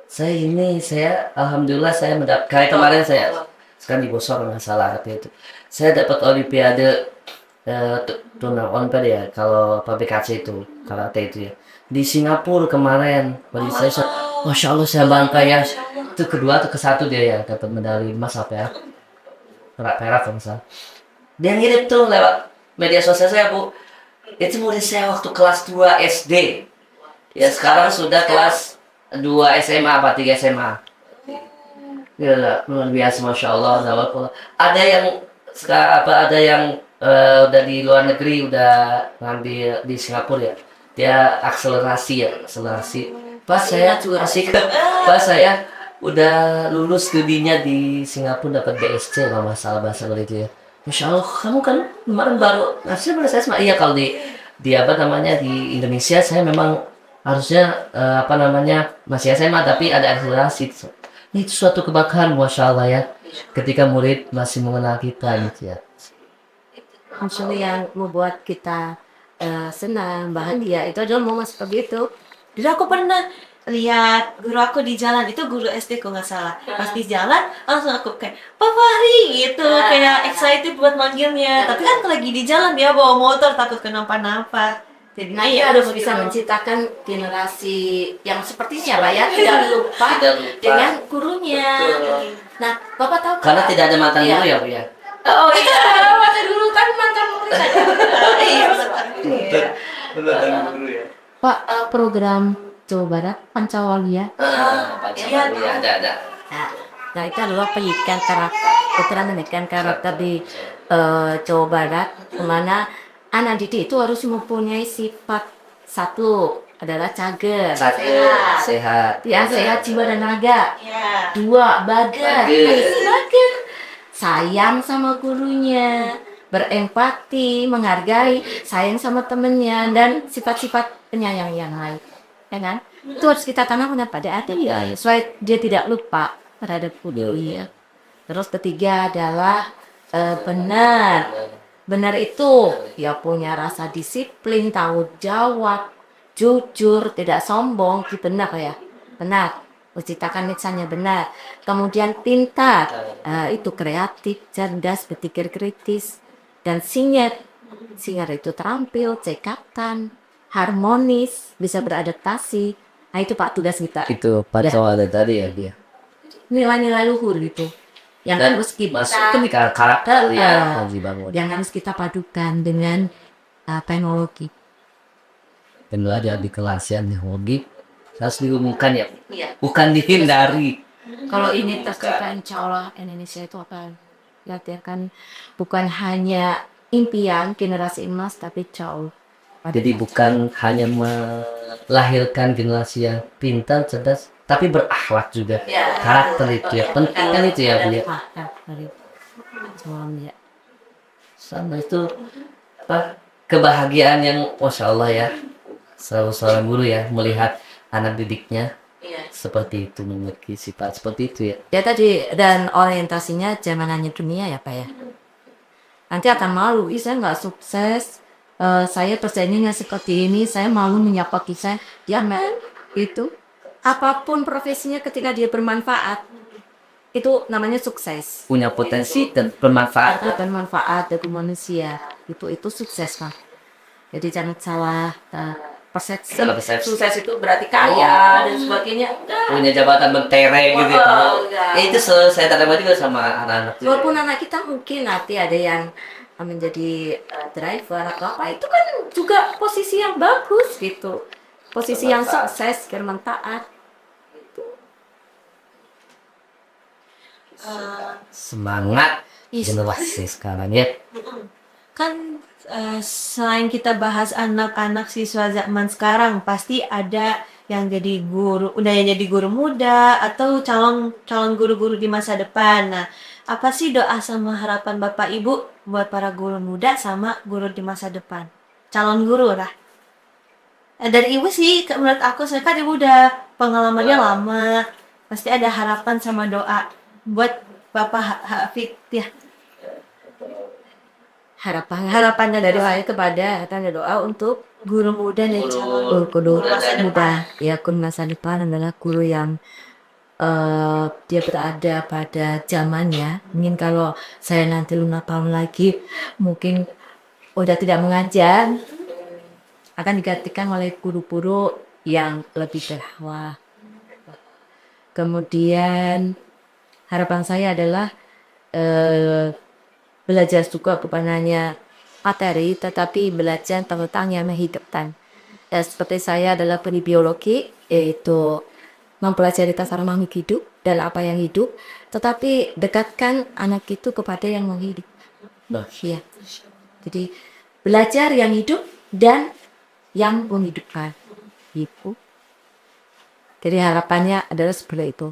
saya alhamdulillah saya mendapat, kayak kemarin saya sekarang di Bosor nggak salah artinya itu, saya dapat olimpiade turnamen olimpiade ya, kalau PBKC itu karate itu ya, di Singapura kemarin. Bagi saya Masya Allah saya bangga ya, itu kedua atau ke satu dia ya dapat medali emas apa ya, perak kalau misalnya. Dia ngirim tuh lewat media sosial saya Bu, itu murid saya waktu kelas 2 SD ya, sekarang sudah kelas 2 SMA apa 3 SMA. Gila, luar biasa Masya Allah. Ada yang ada yang udah di luar negeri, udah ngambil di Singapura ya, dia akselerasi. Pas saya saya udah lulus studinya di Singapura, dapat BSc kalau masalah bahasa itu ya. Masya Allah, kamu kan kemarin baru ngasih pada saya iya, kalau di apa namanya di Indonesia saya memang harusnya masih SMA tapi ada akselerasi. Ini suatu kebanggaan Masya Allah ya, ketika murid masih mengenal kita gitu ya. Maksudnya yang membuat kita senang, bahagia, itu adalah momen seperti itu. Jadi aku pernah lihat guru aku di jalan, itu guru SD kok nggak salah. Pas di jalan langsung aku kayak Pak Fahri gitu, kayak excited buat manggilnya. Tapi kan lagi di jalan dia bawa motor, takut kenapa-napa. Jadi Nah, ya harus bisa menciptakan generasi yang sepertinya Pak ya, tidak lupa dengan gurunya. Nah, Bapak tahu Karena tidak ada mantan Iya. guru ya Bu ya. Oh iya, mantan guru kan mantan murid ada. Iya. Pak, program Jawa Barat Pancawalya. Ada. Nah, itu adalah pendidikan karakter di Jawa Barat, kemana anak didik itu harus mempunyai sifat satu adalah cager. Sehat. Ya, sehat jiwa dan raga. Ya. 2, bager. Bager. Bager. Sayang sama gurunya, berempati, menghargai, sayang sama temennya, dan sifat-sifat penyayang yang lain. Ya kan? Itu harus kita tanamkan pada adik ya, supaya dia tidak lupa terhadap guru ya. Terus ketiga adalah benar. Benar itu ya punya rasa disiplin, tanggung jawab, jujur, tidak sombong, itu benar ya. Benar. Menciptakan lisannya benar. Kemudian pintar, itu kreatif, cerdas, berpikir kritis, dan singet. Singet itu terampil, cekatan, harmonis, bisa beradaptasi. Nah itu Pak tugas kita. Itu Pak Cowok ada tadi ya dia. Nilai-nilai luhur itu. Yang Dan harus kita masuk karakter ya, ya harus dibangun. yang harus kita padukan dengan teknologi. Dan ada di kelas ya teknologi harus diumumkan ya, Iya. bukan dihindari. Kalau ini tercipta insya Allah Indonesia itu akan lihat ya kan, bukan hanya impian generasi emas tapi jauh. Jadi bukan hanya melahirkan generasi yang pintar, cerdas, tapi berakhlak juga. Karakter itu ya penting kan itu ya Bu ya. Ya. Sama itu apa kebahagiaan yang masya Allah ya. Selalu seorang guru ya melihat anak didiknya seperti itu, memiliki sifat seperti itu ya. Ya tadi, dan orientasinya zamanannya dunia ya Pak ya. Nanti akan malu, saya nggak sukses, saya persaingannya seperti ini, saya malu menyapa kisah. Ya men, itu apapun profesinya ketika dia bermanfaat, itu namanya sukses. Punya potensi dan bermanfaat. Bermanfaat bagi manusia, itu sukses Pak. Jadi jangan salah persepsi. Salah persepsi. Sukses itu berarti kaya dan sebagainya. Punya jabatan mentereng gitu ya. Itu saya terima juga sama anak-anak juga. Walaupun anak kita mungkin nanti ada yang menjadi driver atau apa, itu kan juga posisi yang bagus gitu, posisi yang sukses, bermanfaat. Semangat generasi sekarang ya. Kan selain kita bahas anak-anak siswa zaman sekarang, pasti ada yang jadi guru, udah yang jadi guru muda atau calon guru-guru di masa depan. Nah, apa sih doa sama harapan Bapak Ibu buat para guru muda sama guru di masa depan? Calon guru lah. Dari Ibu sih, menurut aku, saya kan Ibu udah pengalamannya lama, pasti ada harapan sama doa buat Bapak Hafid ya. Harapannya dari doa kepada tanda doa untuk guru muda dan calon Guru masa muda ya, guru masa depan adalah guru yang dia berada pada zamannya. Mungkin kalau saya nanti 5 tahun lagi mungkin udah tidak mengajar, akan digantikan oleh guru-guru yang lebih berakhlak. Kemudian harapan saya adalah belajar juga bukan hanya materi, tetapi belajar tentang yang menghidupkan. Seperti saya adalah peneliti biologi, yaitu mempelajari tata makhluk hidup dan apa yang hidup, tetapi dekatkan anak itu kepada yang menghidup. Ya. Jadi belajar yang hidup dan yang menghidupkan. Gitu. Jadi harapannya adalah seperti itu.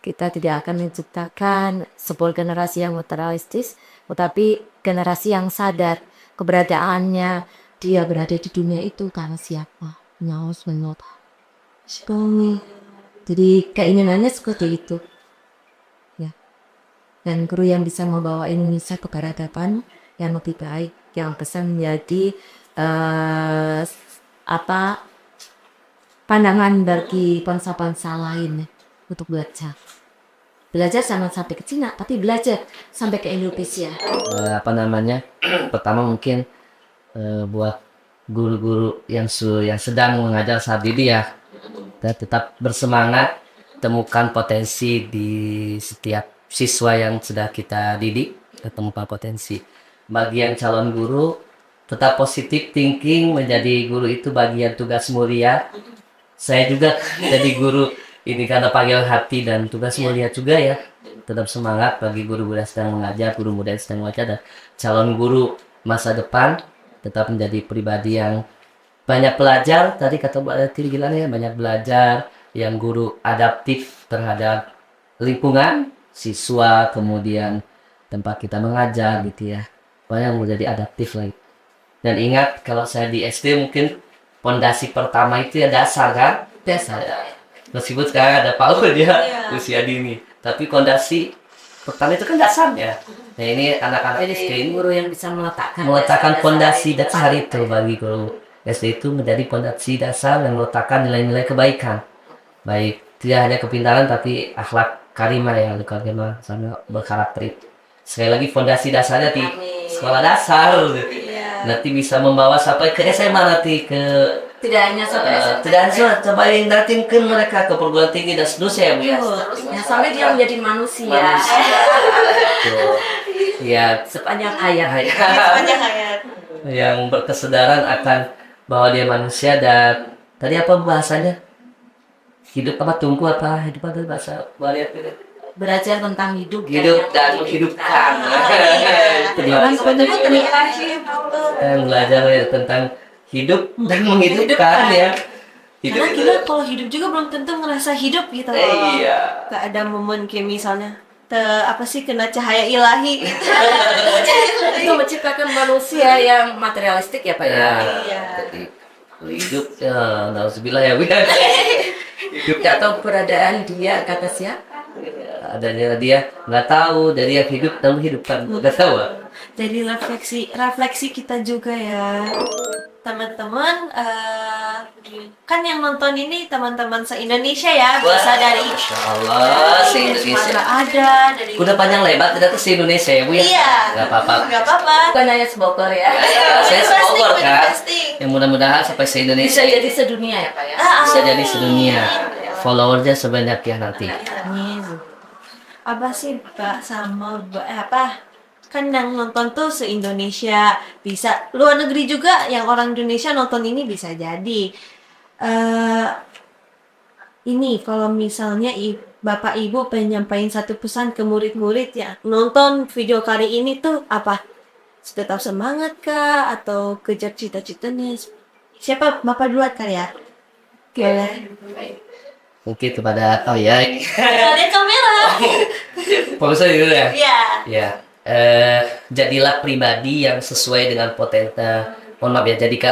Kita tidak akan menciptakan sebuah generasi yang materialistis, tetapi generasi yang sadar keberadaannya, dia berada di dunia itu karena siapa? Nyawas menota. Jadi keinginannya seperti itu. Ya. Dan guru yang bisa membawa Indonesia ke peradaban yang lebih baik, yang bisa menjadi pandangan bagi bangsa-bangsa lain untuk belajar. Belajar jangan sampai ke Cina, tapi belajar sampai ke Indonesia. Pertama mungkin buat guru-guru yang sedang mengajar saat ini ya, tetap bersemangat, temukan potensi di setiap siswa yang sudah kita didik, temukan potensi. Bagi yang calon guru, tetap positif thinking, menjadi guru itu bagian tugas mulia. Saya juga jadi guru ini karena panggil hati dan tugas mulia juga ya. Tetap semangat bagi guru-guru yang sedang mengajar, guru muda yang sedang mengajar, dan calon guru masa depan tetap menjadi pribadi yang banyak belajar, tadi kata Mbak Tiri bilang ya, banyak belajar, yang guru adaptif terhadap lingkungan, siswa, kemudian tempat kita mengajar gitu ya. Banyak yang menjadi adaptif lagi. Dan ingat kalau saya di SD mungkin pondasi pertama itu ya dasar kan? Dasar. Meskipun sekarang ada PAUD ya, usia dini. Tapi pondasi pertama itu kan dasarnya. Nah ini anak-anak SD ini Guru yang bisa meletakkan pondasi dasar itu bagi guru SD itu menjadi pondasi dasar yang meletakkan nilai-nilai kebaikan. Baik tidak hanya kepintaran tapi akhlak karimah ya, karimah sama berkarakter itu. Sekali lagi fondasi dasarnya di sekolah dasar. Nanti bisa membawa sampai ke SMA nanti ke tidak hanya sampai SMP, tidak hanya sampai nanti ke mereka ke perguruan tinggi dan seterusnya ya Bu ya. seterusnya sampai dia menjadi manusia. Betul. Ya Sepanjang hayat. Sepanjang hayat. yang berkesedaran akan bahwa dia manusia dan tadi apa bahasanya hidup apa tungku apa hidup apa bahasa Bali itu Belajar tentang hidup dan menghidupkan. Belajar ya tentang hidup dan menghidupkan ya. Karena kita kalau hidup juga belum tentu ngerasa hidup gitu loh. Iya. Gak ada momen kayak misalnya apa sih kena cahaya ilahi. itu menciptakan manusia yang materialistik ya Pak ya. Iya. Jadi hidup ya, nauzubillah ya Bu. Hidup Atau keberadaan dia kata siapa? adanya dia nggak tahu dari yang hidup dan menghidupkan nggak tahu. Jadi refleksi kita juga ya. Teman-teman, kan yang nonton ini teman-teman se-Indonesia ya, bisa dari Masya Allah, se-Indonesia. Sumatera ada, dari Udah panjang lebar tidak se Indonesia ya Bu ya? Iya. Nggak apa-apa. Nggak apa-apa. Bukan hanya sebogor ya. Saya sebogor kan. Investing. Yang mudah-mudahan sampai se Indonesia Bisa jadi sedunia ya Pak ya. bisa jadi sedunia. Followernya sebanyak ya nanti. Apa sih Mbak sama apa? Kan yang nonton tuh se-Indonesia, bisa luar negeri juga yang orang Indonesia nonton ini bisa jadi. Ini kalau misalnya Bapak Ibu pengen nyampain satu pesan ke murid-murid ya, nonton video kali ini tuh apa? Tetap semangat kah atau kejar cita-citanya? Siapa Bapak duluan kali ya? Boleh. Mungkin kepada Ada kamera. Profesor dulu ya. Iya. Ya. Jadilah pribadi yang sesuai dengan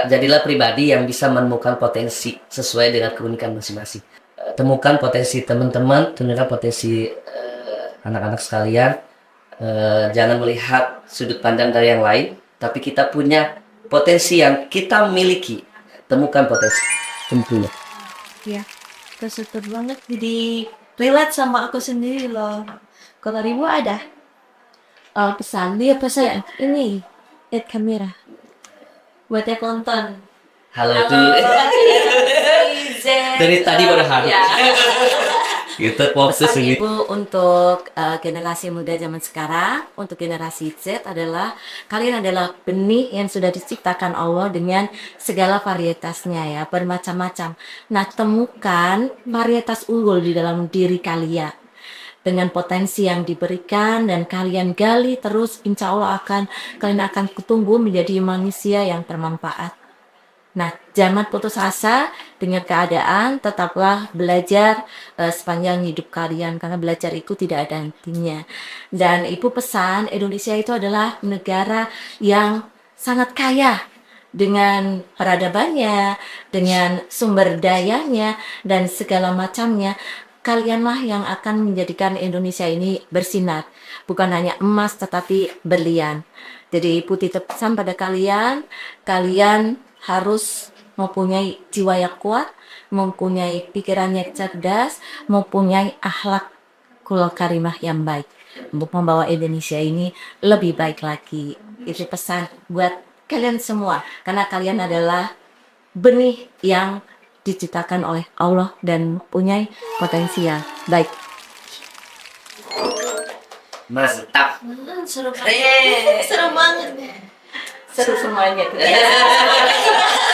jadilah pribadi yang bisa menemukan potensi sesuai dengan keunikan masing-masing. Temukan potensi teman-teman, temukan potensi anak-anak sekalian. Jangan melihat sudut pandang dari yang lain, tapi kita punya potensi yang kita miliki. Temukan potensi. Tentunya. Iya. Kesutur banget, jadi relate sama aku sendiri loh. Kalau Ribu ada? Pesan dia pesan ini lihat kamera buat yang nonton. Halo dulu. Dari tadi baru hari. Kita fokus Pesan ini. Ibu untuk generasi muda zaman sekarang, untuk generasi Z adalah kalian adalah benih yang sudah diciptakan Allah dengan segala varietasnya ya, bermacam-macam. Nah, temukan varietas unggul di dalam diri kalian dengan potensi yang diberikan dan kalian gali terus, insya Allah kalian akan tumbuh menjadi manusia yang bermanfaat. Nah, jangan putus asa dengan keadaan, tetaplah belajar sepanjang hidup kalian, karena belajar itu tidak ada hentinya. Dan Ibu pesan, Indonesia itu adalah negara yang sangat kaya dengan peradabannya, dengan sumber dayanya, dan segala macamnya. Kalianlah yang akan menjadikan Indonesia ini bersinar, bukan hanya emas tetapi berlian. Jadi Ibu titip pesan pada kalian harus mempunyai jiwa yang kuat, mempunyai pikiran yang cerdas, mempunyai akhlak karimah yang baik untuk membawa Indonesia ini lebih baik lagi. Itu pesan buat kalian semua, karena kalian adalah benih yang diciptakan oleh Allah dan mempunyai potensi yang baik. Mantap. Seru banget. Seru banget. Seru semuanya.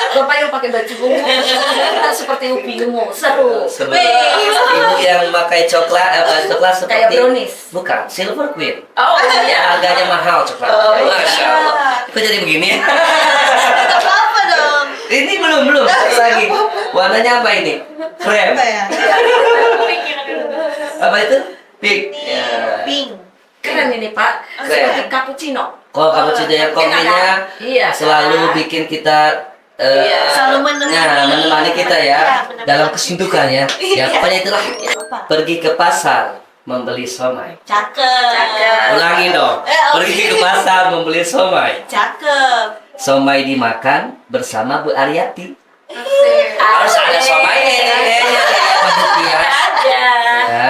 Bapak yang pakai baju ungu, kita seperti ubi ungu, seru. Ibu yang pakai coklat Kayak seperti brownies. bukan Silver Queen. Oh iya. Harganya mahal coklat. Masya Allah. Kok jadi begini? Gak apa-apa dong. Ini belum satu lagi. Warnanya apa ini? Krem. Apa ya? Apa itu? Pink. Ya. Pink. Keren ini Pak, seperti cappuccino. Kalau cappuccino yang kopinya Iya, selalu bikin kita Selalu menemani kita ya menemani. dalam kesibukan ya. Ya pokoknya itulah. Apa? Pergi ke pasar membeli somai. Cakep. Ulangi dong. Pergi ke pasar membeli somai. Cakep. Somai dimakan bersama Bu Aryati. Harus ada somainya ini kayaknya panitia. Ya.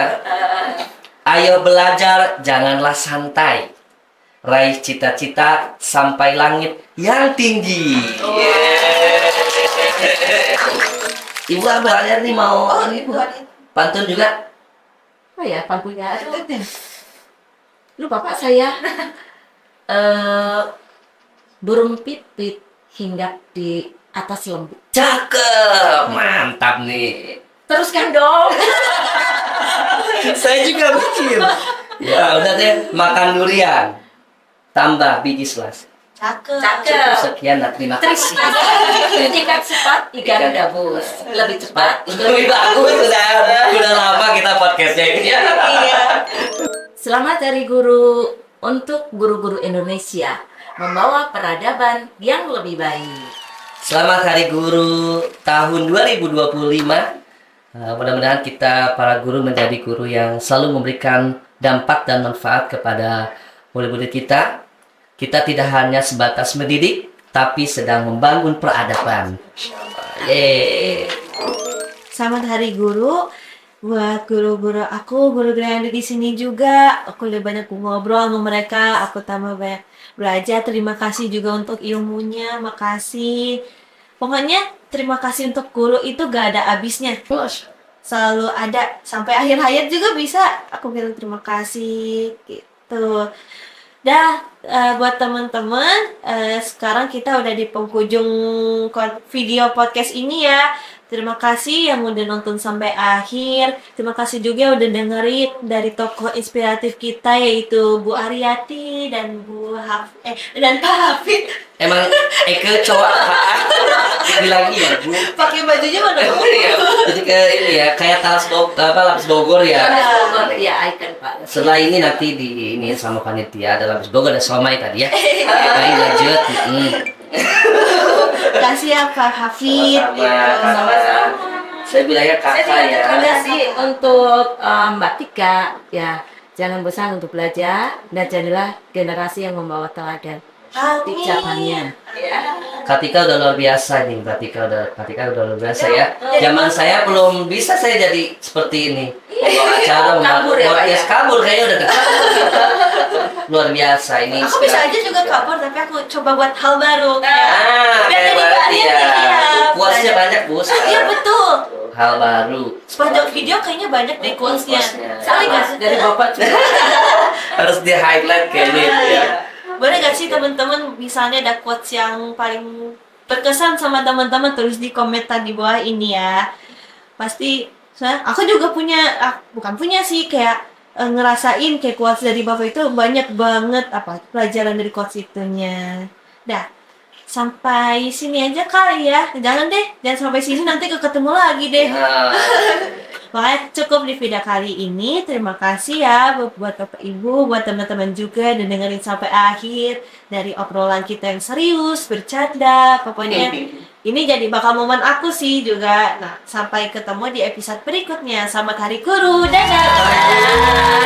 Ayo belajar, janganlah santai. Raih cita-cita sampai langit yang tinggi. Ibu Aryati nih mau pantun juga? Oh ya, pangkunya. Lupa Pak saya. Burung pipit hinggap di atas lembu. Cakep, mantap nih. Teruskan dong. Saya juga mikir. Ya udah deh, makan durian. Tambah biji selas. Cakep. Sekian dan terima kasih. Tingkat cepat ikan gabus. Lebih cepat. Lebih bagus udah lama kita podcastnya ini ya. Iya. Selamat Hari Guru untuk guru-guru Indonesia membawa peradaban yang lebih baik. Selamat Hari Guru tahun 2025. Mudah-mudahan kita para guru menjadi guru yang selalu memberikan dampak dan manfaat kepada murid-murid kita. Kita tidak hanya sebatas mendidik, tapi sedang membangun peradaban. Yeay. Selamat Hari Guru buat guru-guru aku, guru-guru yang ada di sini juga. Aku lebih banyak ngobrol sama mereka, aku tambah banyak belajar. Terima kasih juga untuk ilmunya, makasih. Pokoknya terima kasih untuk guru itu gak ada habisnya. Selalu ada sampai akhir hayat juga bisa. Aku bilang terima kasih gitu. Dah, buat teman-teman, sekarang kita udah di penghujung video podcast ini ya. Terima kasih yang udah nonton sampai akhir. Terima kasih juga udah dengerin dari tokoh inspiratif kita yaitu Bu Aryati dan dan Pak Hafid. Emang Eke cowok lagi ya Bu? Pakai bajunya mana? Iya. Jadi ke ini ya kayak lapis Bogor ya. Ya, icon Pak. Setelah ini nanti di ini sama panitia ada lapis Bogor, ada somai tadi ya. Baik lanjut. Kasih ya Pak Hafid. Sama-sama. Saya bilangnya kakak ya. Terima kasih untuk Mbak Tika. Ya, jangan bosan untuk belajar dan jadilah generasi yang membawa teladan di ucapannya. Katika udah luar biasa nih, Katika udah luar biasa ya. Zaman saya belum bisa saya jadi seperti ini. Cara Kabur ya, Pak, podcast ya? kabur kayaknya udah dekat. Luar biasa ini. Aku bisa aja juga kabur, tapi aku coba buat hal baru. Ah, Biar kayak jadi berarti varian ya. nih, iya. Puasnya banyak Bu. Iya betul. Hal baru. Sepanjang video kayaknya banyak deh quotes-nya. Quotes-nya. Soalnya nggak sih? Dari Bapak juga. Harus di highlight kayaknya ya. Boleh gak sih teman-teman misalnya ada quotes yang paling berkesan sama teman-teman, tulis di komentar di bawah ini ya. Pasti aku juga punya, bukan punya sih, kayak ngerasain kayak quotes dari Bapak itu banyak banget pelajaran dari quotes itunya. Dah, sampai sini aja kali ya. Jangan sampai sini, nanti ketemu lagi deh. Nah, Makanya cukup di video kali ini. Terima kasih ya buat Bapak Ibu, buat teman-teman juga dan dengerin sampai akhir dari obrolan kita yang serius, bercanda. Pokoknya ini jadi bakal momen aku sih juga. Nah, sampai ketemu di episode berikutnya. Selamat Hari Guru. Dadah.